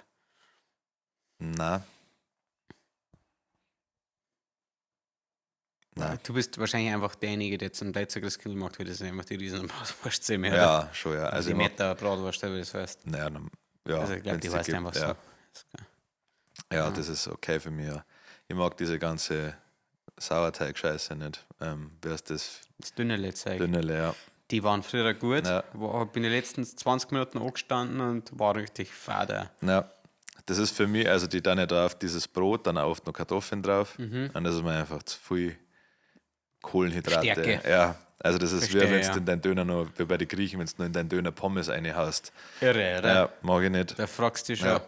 na, Du bist wahrscheinlich einfach derjenige, der zum Deutzer Christkindlmarkt wird, das sind einfach die riesen Bratwurstzähme. ja, schon, ja. Also Also die ich mag, Meter Bratwurst, wie das heißt. naja, ja, Also ich glaube, wenn's die die heißt gibt, einfach ja. so. Ja, das ist okay für mich. Ja. Ich mag diese ganze Sauerteig-Scheiße nicht. Wie heißt das? Das Dünnerle-Zeug. Dünnele, ja. Die waren früher gut. Ja. Bin ich letztens 20 Minuten angestanden und war richtig fade. Ja, das ist für mich, also die dann ja da auf dieses Brot, dann auch oft noch Kartoffeln drauf. Mhm. Und das ist mir einfach zu viel Kohlenhydrate. Stärke. Ja, also das ist Verstehe, wie wenn du ja. in deinen Döner noch, wie bei den Griechen, wenn du nur in deinen Döner Pommes reinhaust. Irre, oder? Ja, mag ich nicht. Da fragst du dich schon. Ja.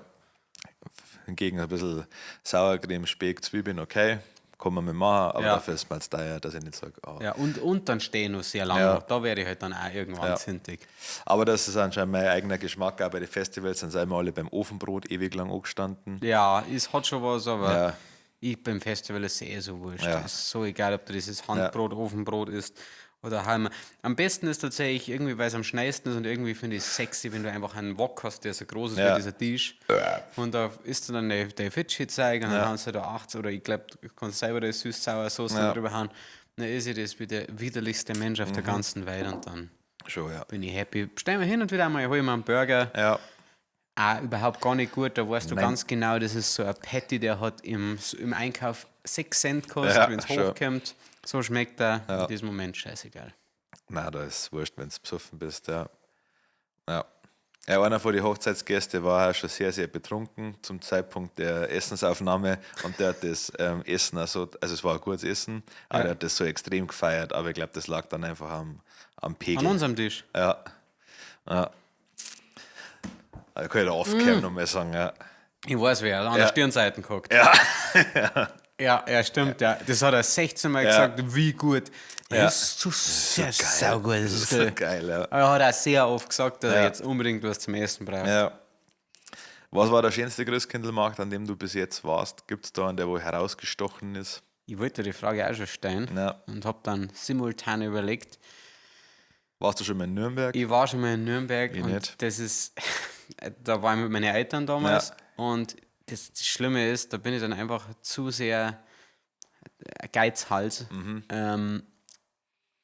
Hingegen ein bisschen Sauercreme, Speck, Zwiebeln, okay, kann man mir machen, aber Ja. dafür ist es teuer, dass ich nicht sage, oh. Ja, und dann stehe ich noch sehr lange. Ja. noch. Da wäre ich halt dann auch irgendwann Ja. zintig. Aber das ist anscheinend mein eigener Geschmack, auch bei den Festivals sind sie immer alle beim Ofenbrot ewig lang angestanden. Ja, es hat schon was, aber Ja. ich beim Festival ist es eh so wurscht. Ja. Es ist so egal, ob du dieses Handbrot, Ofenbrot isst oder heim. Am besten ist tatsächlich irgendwie, weil es am schnellsten ist und irgendwie finde ich es sexy, wenn du einfach einen Wok hast, der so groß ist Ja. wie dieser Tisch. Und da isst du dann die Fidschi-Zeug und dann haben sie da 80 oder ich glaube, du kannst selber die süß-sauer-Soße Ja. drüber hauen. Dann ist ich das wie der widerlichste Mensch auf der ganzen Welt und dann Schon, ja. bin ich happy. Stellen wir hin und wieder einmal, hol ich mir einen Burger. Ja, Auch überhaupt gar nicht gut. Da weißt du Nein. ganz genau, das ist so ein Patty, der hat im Einkauf 6 Cent kostet, Ja, wenn es schon. hochkommt. So schmeckt er in diesem Moment scheißegal. nein, da ist wurscht, wenn du besoffen bist, ja. Ja. Ja, einer von den Hochzeitsgästen war auch schon sehr, sehr betrunken zum Zeitpunkt der Essensaufnahme und der hat das Essen also es war ein gutes Essen, aber der hat das so extrem gefeiert, aber ich glaube, das lag dann einfach am Pegel. An unserem Tisch. Ja. Ja. Da kann ich da oft noch mal sagen, ja. Ich weiß, wer an Ja. der Stirnseite guckt. Ja. Ja, stimmt. Ja. Das hat er 16 Mal Ja. gesagt, wie gut. Ja. Das ist so sehr saugut. Das ist so geil, ja. Aber er hat auch sehr oft gesagt, dass er Ja. jetzt unbedingt was zum Essen braucht. Ja. Was war der schönste Christkindlmarkt, an dem du bis jetzt warst? Gibt es da einen, der wo herausgestochen ist? Ich wollte die Frage auch schon stellen Ja. und habe dann simultan überlegt. Warst du schon mal in Nürnberg? Ich war schon mal in Nürnberg Ich und nicht. das ist, da war ich mit meinen Eltern damals und das Schlimme ist, da bin ich dann einfach zu sehr Geizhals.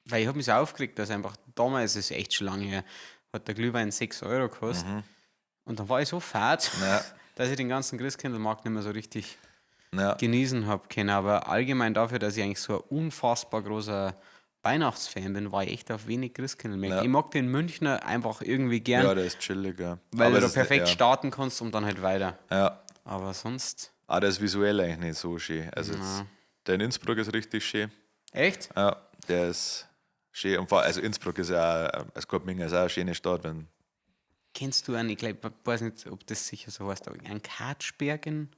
Weil ich habe mich so aufgeregt, dass einfach damals, ist echt schon lange her, hat der Glühwein 6 Euro gekostet. Und dann war ich so fad, Ja. dass ich den ganzen Christkindlmarkt nicht mehr so richtig Ja. genießen habe können. Aber allgemein dafür, dass ich eigentlich so ein unfassbar großer Weihnachtsfan bin, war ich echt auf wenig Christkindlmärkte. Ja. Ich mag den Münchner einfach irgendwie gern, Ja, der ist chillig, ja. weil Aber du da es ist- perfekt ja. starten kannst und dann halt weiter. Ja. Aber sonst... Ah, der ist visuell eigentlich nicht so schön. Also der in Innsbruck ist richtig schön. Echt? Ja, der ist schön. Und also Innsbruck ist ja auch, als Kopenhagen ist auch eine schöne Stadt. Wenn, Kennst du einen, ich glaub, ich weiß nicht, ob das sicher so heißt, aber einen Katschbergen?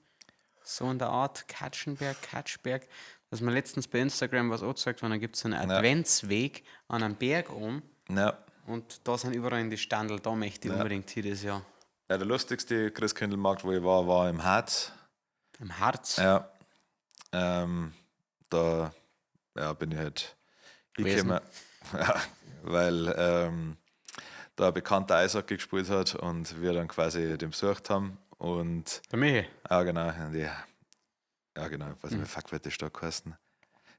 So in der Art, Katschberg. Was mir letztens bei Instagram was angezeigt war, da gibt es einen Adventsweg an einem Berg oben ja. und da sind überall in die Standel, da möchte ich unbedingt hier das Jahr. Ja, der lustigste Christkindlmarkt, wo ich war im Harz. Im Harz. Ja. Da bin ich halt hingekommen, ja, weil da ein bekannter Eishockey gespielt hat und wir dann quasi den besucht haben. Und Der Michi. ja, genau. Und genau, ich weiß nicht, wie fuck wird die Stadt heißen.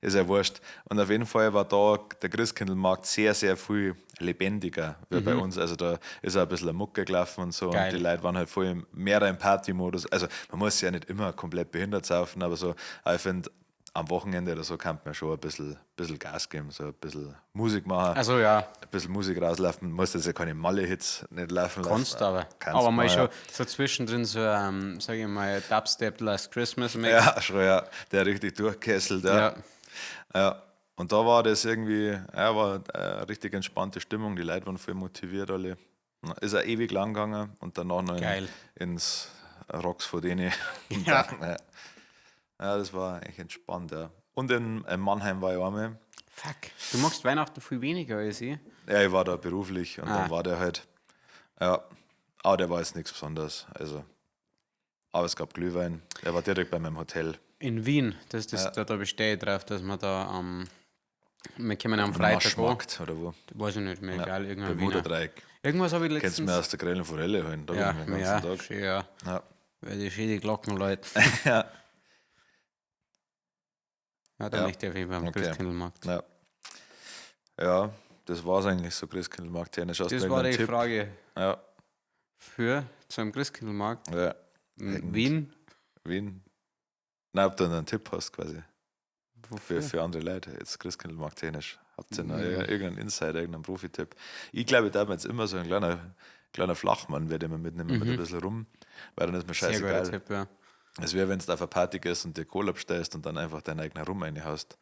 Ist ja wurscht. Und auf jeden Fall war da der Christkindlmarkt sehr, sehr viel lebendiger wie bei uns. Also da ist auch ein bisschen eine Mucke gelaufen und so. Geil. Und die Leute waren halt voll mehr im Partymodus. Also man muss ja nicht immer komplett behindert saufen, aber so, ich finde, am Wochenende oder so kann man schon ein bisschen Gas geben, so ein bisschen Musik machen, Also ja, ein bisschen Musik rauslaufen. Muss jetzt ja keine Malle-Hits nicht laufen lassen. kannst aber. Kannst Aber mal mal, schon so zwischendrin so, sag ich mal, Dubstep Last Christmas Mix. Ja, schon, ja. Der richtig durchkesselt, ja. Ja. Und da war das irgendwie, war eine richtig entspannte Stimmung. Die Leute waren voll motiviert alle. Ist auch ewig lang gegangen und danach noch Geil. ins Rocks von denen. Ja. Ja, das war echt entspannt, ja. Und in Mannheim war ich einmal. Fuck. Du magst Weihnachten viel weniger als ich. Ja, ich war da beruflich und dann war der halt, ja, aber der war jetzt nichts Besonderes. Also, aber es gab Glühwein. Der war direkt bei meinem Hotel. In Wien, da bestehe ich drauf, dass wir da wir kommen am Freitag an. Naschmarkt oder wo? Weiß ich nicht mehr, egal, irgendein Wiener. Bermuda-Dreieck. Irgendwas habe ich Kennst du letztens... mir aus der Grillen Forelle holen? Da Ja, bin ich den ja, ganzen Tag. schön, ja. Ja. Weil die schöne Glocken, Leute. Ja. Ja, da Ja. möchte ich auf jeden Fall am Okay. Christkindlmarkt. Ja. Ja, das war es eigentlich so Christkindlmarkt. Hast du Das war irgendeinen die Tipp? Frage Ja. für zum Christkindlmarkt. Ja. Wien, Wien. Nein, ob du einen Tipp hast quasi. wofür? Für andere Leute, jetzt Christkindlmarkt technisch. Habt ihr noch irgendeinen Insider, irgendeinen Profi-Tipp? Ich glaube, ich darf jetzt immer so ein kleiner Flachmann, werde ich immer mitnehmen mit ein bisschen rum, weil dann ist mir Sehr guter scheißegal. Tipp, ja. Es wäre, wenn du auf eine Party gehst und dir Cola bestellst und dann einfach deinen eigenen Rum reinhaust,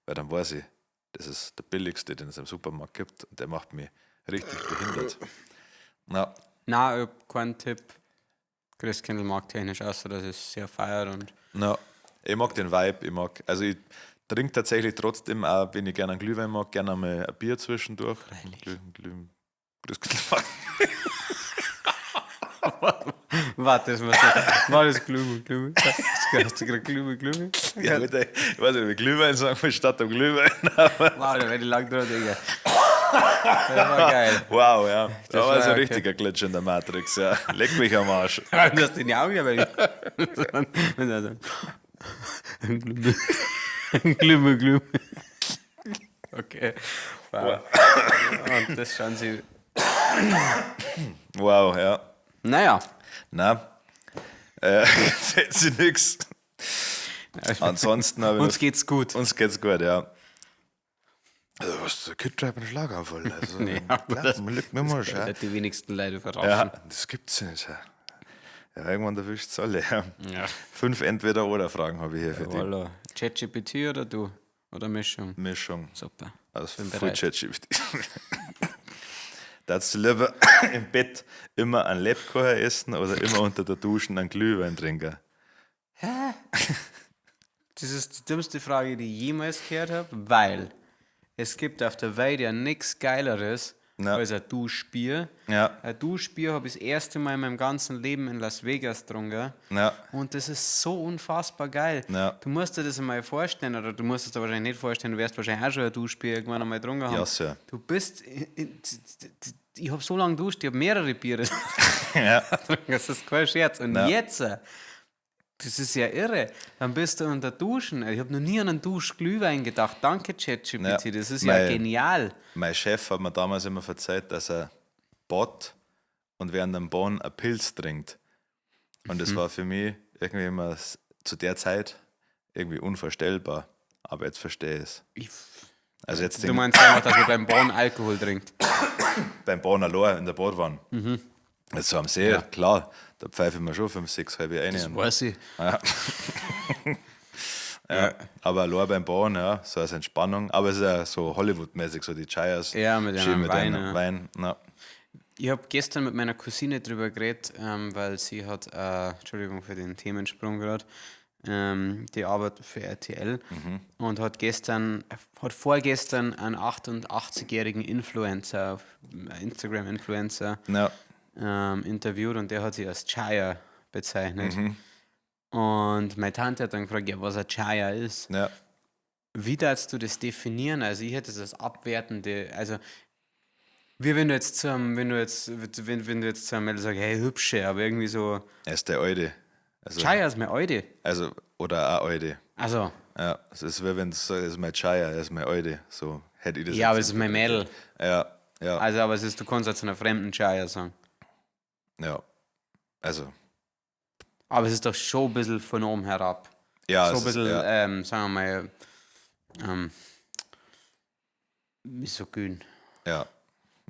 weil dann weiß ich, das ist der billigste, den es im Supermarkt gibt und der macht mich richtig behindert. Ja, Nein, ich habe keinen Tipp Christkindlmarkt technisch, außer dass es sehr feiert und na, ich mag den Vibe, also ich trinke tatsächlich trotzdem, auch wenn ich gerne einen Glühwein mag, gerne einmal ein Bier zwischendurch. Christkindlmarkt. Warte, das war das Glühwein. Hast du gerade Glühwein? Ja, bitte, ich weiß nicht, wie Glühwein sagen wir statt am Glühwein. Aber Wow, da werde ich lang dran, Digga. Das war geil. wow, ja. Da war war so ein okay. richtiger Glitch in der Matrix, ja. Leck mich am Arsch. Du hast in die Augen, aber ich. Glühwein. Okay. Wow. Und das schauen sie. Wow, ja. Naja. Na, fällt sie nix. Ansonsten habe ich Uns geht's gut. Uns geht's gut, ja. Also, was der Kid treibt einen Schlaganfall. Also, Nee, aber das- liegt mir mal schon. Die wenigsten Leute Ja, verraschen. das gibt's ja nicht. Ja, irgendwann erwischt es alle. Ja. Ja. 5 Entweder-Oder-Fragen habe ich hier für die Voilà. ChatGPT oder du? Oder Mischung? Mischung. Super. Also Bin voll bereit. ChatGPT. Darfst du lieber im Bett immer einen Lebkuchen essen oder immer unter der Dusche einen Glühwein trinken? Das ist die dümmste Frage, die ich jemals gehört habe, weil es gibt auf der Welt ja nichts Geileres, Ja. als ein Duschbier. Ja. Ein Duschbier habe ich das erste Mal in meinem ganzen Leben in Las Vegas getrunken. Ja. Und das ist so unfassbar geil. Ja. Du musst dir das einmal vorstellen, oder du musst es dir wahrscheinlich nicht vorstellen, du wirst wahrscheinlich auch schon ein Duschbier irgendwann einmal getrunken haben. Ja, Sir. Du bist. Ich habe so lange geduscht, ich habe mehrere Biere Ja. getrunken. Das ist kein Scherz. Und Ja. jetzt, das ist ja irre. Dann bist du unter Duschen. Ich habe noch nie an einen Duschglühwein gedacht. Danke, ChatGPT. Ja. Das ist ja Mein- genial. Mein Chef hat mir damals immer verzeiht, dass er bot und während dem Bauen ein Pilz trinkt. Und das war für mich irgendwie immer zu der Zeit irgendwie unvorstellbar. Aber jetzt verstehe ich es. Also jetzt Du meinst einfach, dass man beim Bauen Alkohol trinkt. beim Bauen allein in der Badwanne. Jetzt so am See, klar, da pfeife ich mir schon 5, 6 halbe rein. Weiß ich. Ja. Aber allein beim Bauen, ja, so als Entspannung. Aber es ist ja so Hollywood-mäßig, so die Chayas. Ja, mit schön einem Wein, einem ja. Wein. Ja. Ich habe gestern mit meiner Cousine drüber geredet, weil sie hat, Entschuldigung für den Themensprung gerade, die arbeitet für RTL und hat vorgestern einen 88-jährigen Influencer, Instagram-Influencer, Ja. interviewt und der hat sie als Chaya bezeichnet. Und meine Tante hat dann gefragt, ja, was ein Chaya ist. Ja. Wie darfst du das definieren? Also ich hätte das abwertende, also wie wenn du jetzt zu einem, wenn du jetzt zu einem Mädel sagst, hey, hübsche, aber irgendwie so, Er ist der Alte. Also, Chaya ist mein Alte. also, oder auch Alte. Also, Ja, es ist wie wenn du sagst, das ist mein Chaya, er ist mein Alte. So hätte ich das ja, aber jetzt es ist mein Mädel. Ja, ja, Also, aber es ist, du kannst jetzt zu einer fremden Chaya sagen. ja. Also, Aber es ist doch schon ein bisschen von oben herab. ja, So ein es ist, bisschen, ja, sagen wir mal, misogyn. ja,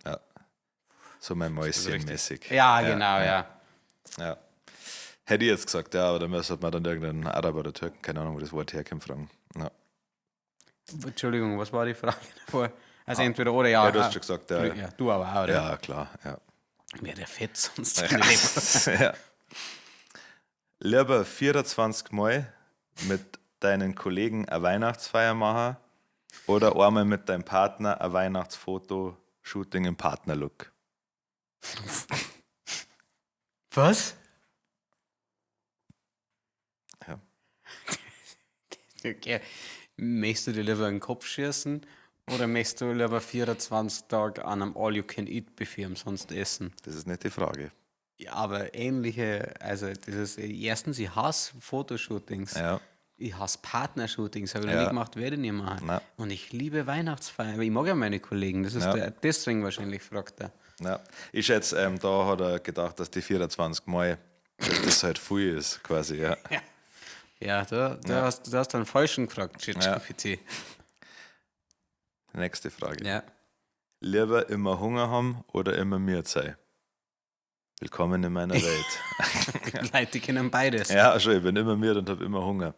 ja. So mein Mäuschen-mäßig. Ja, genau, ja. Ja. Hätte ich jetzt gesagt, ja, aber dann müsste man dann irgendeinen Araber oder Türken, keine Ahnung, wo das Wort herkommt, fragen. Ja. Entschuldigung, was war die Frage davor? Also entweder oder, ja. Ja, du hast schon gesagt, ja. Ja, du aber auch, oder? Ja, klar, ja. Wäre der fett sonst nicht. ja. Lieber 24 Mal mit deinen Kollegen eine Weihnachtsfeier machen oder einmal mit deinem Partner ein Weihnachtsfoto-Shooting im Partnerlook. Was? Ja. Okay. Möchtest du dir lieber einen Kopf schießen oder möchtest du lieber 24 Tage an einem All-You-Can-Eat-Buffet umsonst essen? Das ist nicht die Frage. Ja, aber ähnliche, also das ist, erstens, ich hasse Fotoshootings. Ja. Ich hasse Partnershootings, habe ich noch Ja. nie gemacht, werde ich nicht machen. Nein. Und ich liebe Weihnachtsfeiern, ich mag ja meine Kollegen, das ist Ja. deswegen wahrscheinlich, fragt er. Ja. Ich schätze, da hat er gedacht, dass die 24 Mal, dass das halt viel ist, quasi, ja. Ja, du hast einen falschen gefragt, ChatGPT. Nächste Frage. Ja. Lieber immer Hunger haben oder immer müde sein? Willkommen in meiner Welt. Leute, die kennen beides. Ja, schon, ich bin immer müde und habe immer Hunger.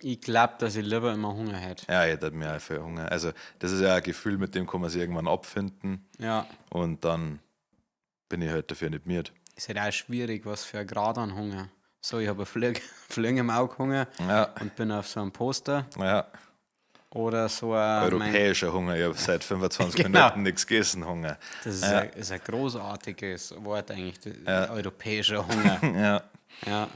Ich glaube, dass ich lieber immer Hunger hätte. Ja, ich hätte mir einfach Hunger. Also, das ist ja ein Gefühl, mit dem kann man sich irgendwann abfinden Ja. und dann bin ich halt dafür nicht müde. Ist halt auch schwierig, was für ein Grad an Hunger. So, ich habe einen Flöng im Auge Hunger Ja, und bin auf so einem Poster ja. oder so ein. Europäischer Hunger. Ich habe seit 25 Genau. Minuten nichts gegessen, Hunger. Das ist, ist ein großartiges Wort eigentlich, europäischer Hunger. Ja, Ja.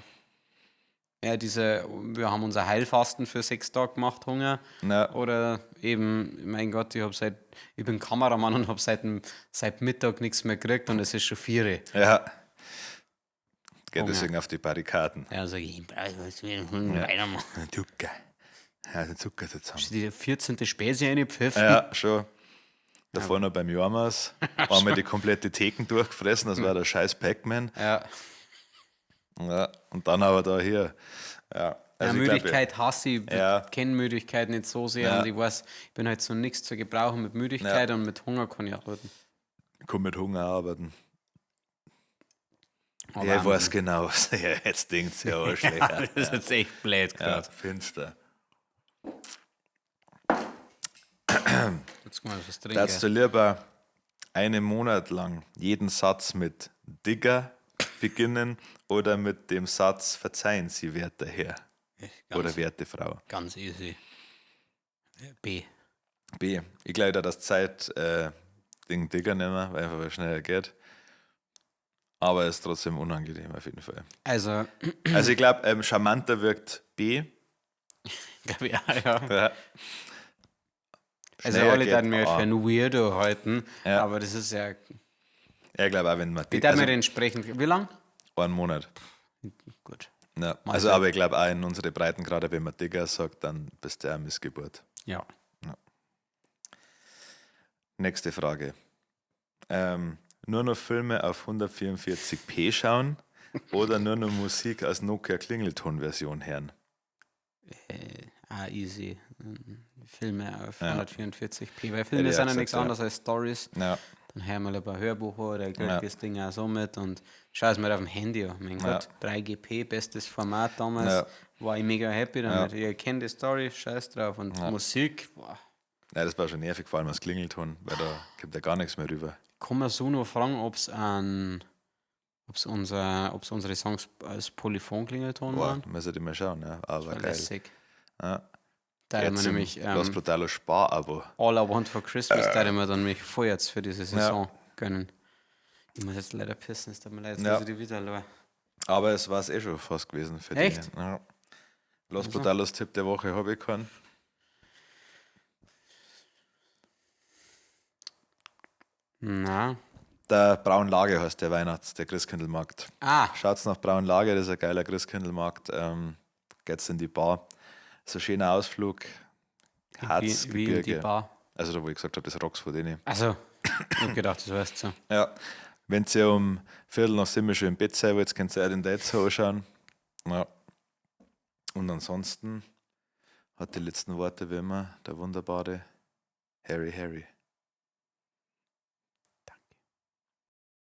Ja, wir haben unser Heilfasten für 6 Tage gemacht, Hunger. Ja. Oder eben, mein Gott, ich bin Kameramann und habe seit Mittag nichts mehr gekriegt und es ist schon 4. ja. Geht Hunger. deswegen auf die Barrikaden. Ja, sag ich brauche was mehr Hunger weitermachen. Zucker. Ja, den Zucker zusammen. Die 14. Späße reinpfiffen. Ja, schon. Davor noch beim Jormas. Einmal die komplette Theken durchgefressen, das war der scheiß Pac-Man. Ja. Ja, und dann aber da hier. Ja, Ja, ich glaub, Müdigkeit hasse ich. Ja. Ich kenne Müdigkeit nicht so sehr Ja. und ich weiß, ich bin halt so nichts zu gebrauchen mit Müdigkeit und mit Hunger kann ich arbeiten. ich kann mit Hunger arbeiten. Aber Ja, ich auch weiß mit- genau. Ja, jetzt denkt es ja auch schlecht. Das ist jetzt echt blöd Ja, gerade. finster. Jetzt mal was Darfst du trinken. lieber einen Monat lang jeden Satz mit Digger beginnen oder mit dem Satz verzeihen Sie, werter Herr oder werte Frau? Ganz easy. B. B. Ich glaube, da das Zeit Ding dicker nehmen, weil einfach schneller geht. Aber es ist trotzdem unangenehm auf jeden Fall. Also, Also ich glaube, charmanter wirkt B. glaube ich, ja. Ja. Also Schneller alle geht werden mir A. für einen Weirdo halten, Ja. aber das ist ja, Ja, ich glaube auch, wenn man die werden mir entsprechend, wie lang? einen Monat. Gut, Ja. Mal Also, sehen. aber ich glaube auch in unsere Breitengrade, wenn man dicker sagt, dann bist du eine Missgeburt. ja. Nächste Frage. Nur noch Filme auf 144p schauen oder nur noch Musik als Nokia Klingelton-Version hören? Easy. Filme auf Ja. 144p, weil Hätte Filme ich sind auch ja nichts gesagt, ja. anderes als Stories. Ja, Dann hören wir lieber ein Hörbuch oder krieg das Ding auch so mit und schau es mir auf dem Handy an. Mein Gott, 3GP, bestes Format damals, Ja. war ich mega happy damit. Ich kenne die Story, scheiß drauf. Und Musik, boah. ja, das war schon nervig, vor allem als Klingelton, weil da kommt ja gar nichts mehr rüber. Kann man so noch fragen, ob es unsere Songs als Polyphon-Klingelton Boah, waren? müssen die mal schauen, ja. Aber geil. Lässig. Ja. Da hätte man Jetzt nämlich Los Brutalos Spar-Abo. All I Want for Christmas, da hätte man dann mich voll jetzt für diese Saison gönnen. Ich muss jetzt leider pissen, es tut mir leid, jetzt Ja. muss ich die wieder lassen. Aber es war es eh schon fast gewesen für Echt? die. Ja. Los Brutalos Tipp der Woche habe ich keinen. Na. Der Braunlage heißt der der Christkindlmarkt. Ah, Schaut's nach Braunlage, das ist ein geiler Christkindlmarkt. Geht's in die Bar. So ein schöner Ausflug. wie in die Harzgebirge. Bar. Also da, wo ich gesagt habe, das Rocks von denen. Also, ich hab gedacht, das weißt du. Ja, wenn ihr um 7:15 schon im Bett seid, wollt, könnt ihr euch den Dates anschauen. Ja. Und ansonsten hat die letzten Worte wie immer der wunderbare Harry.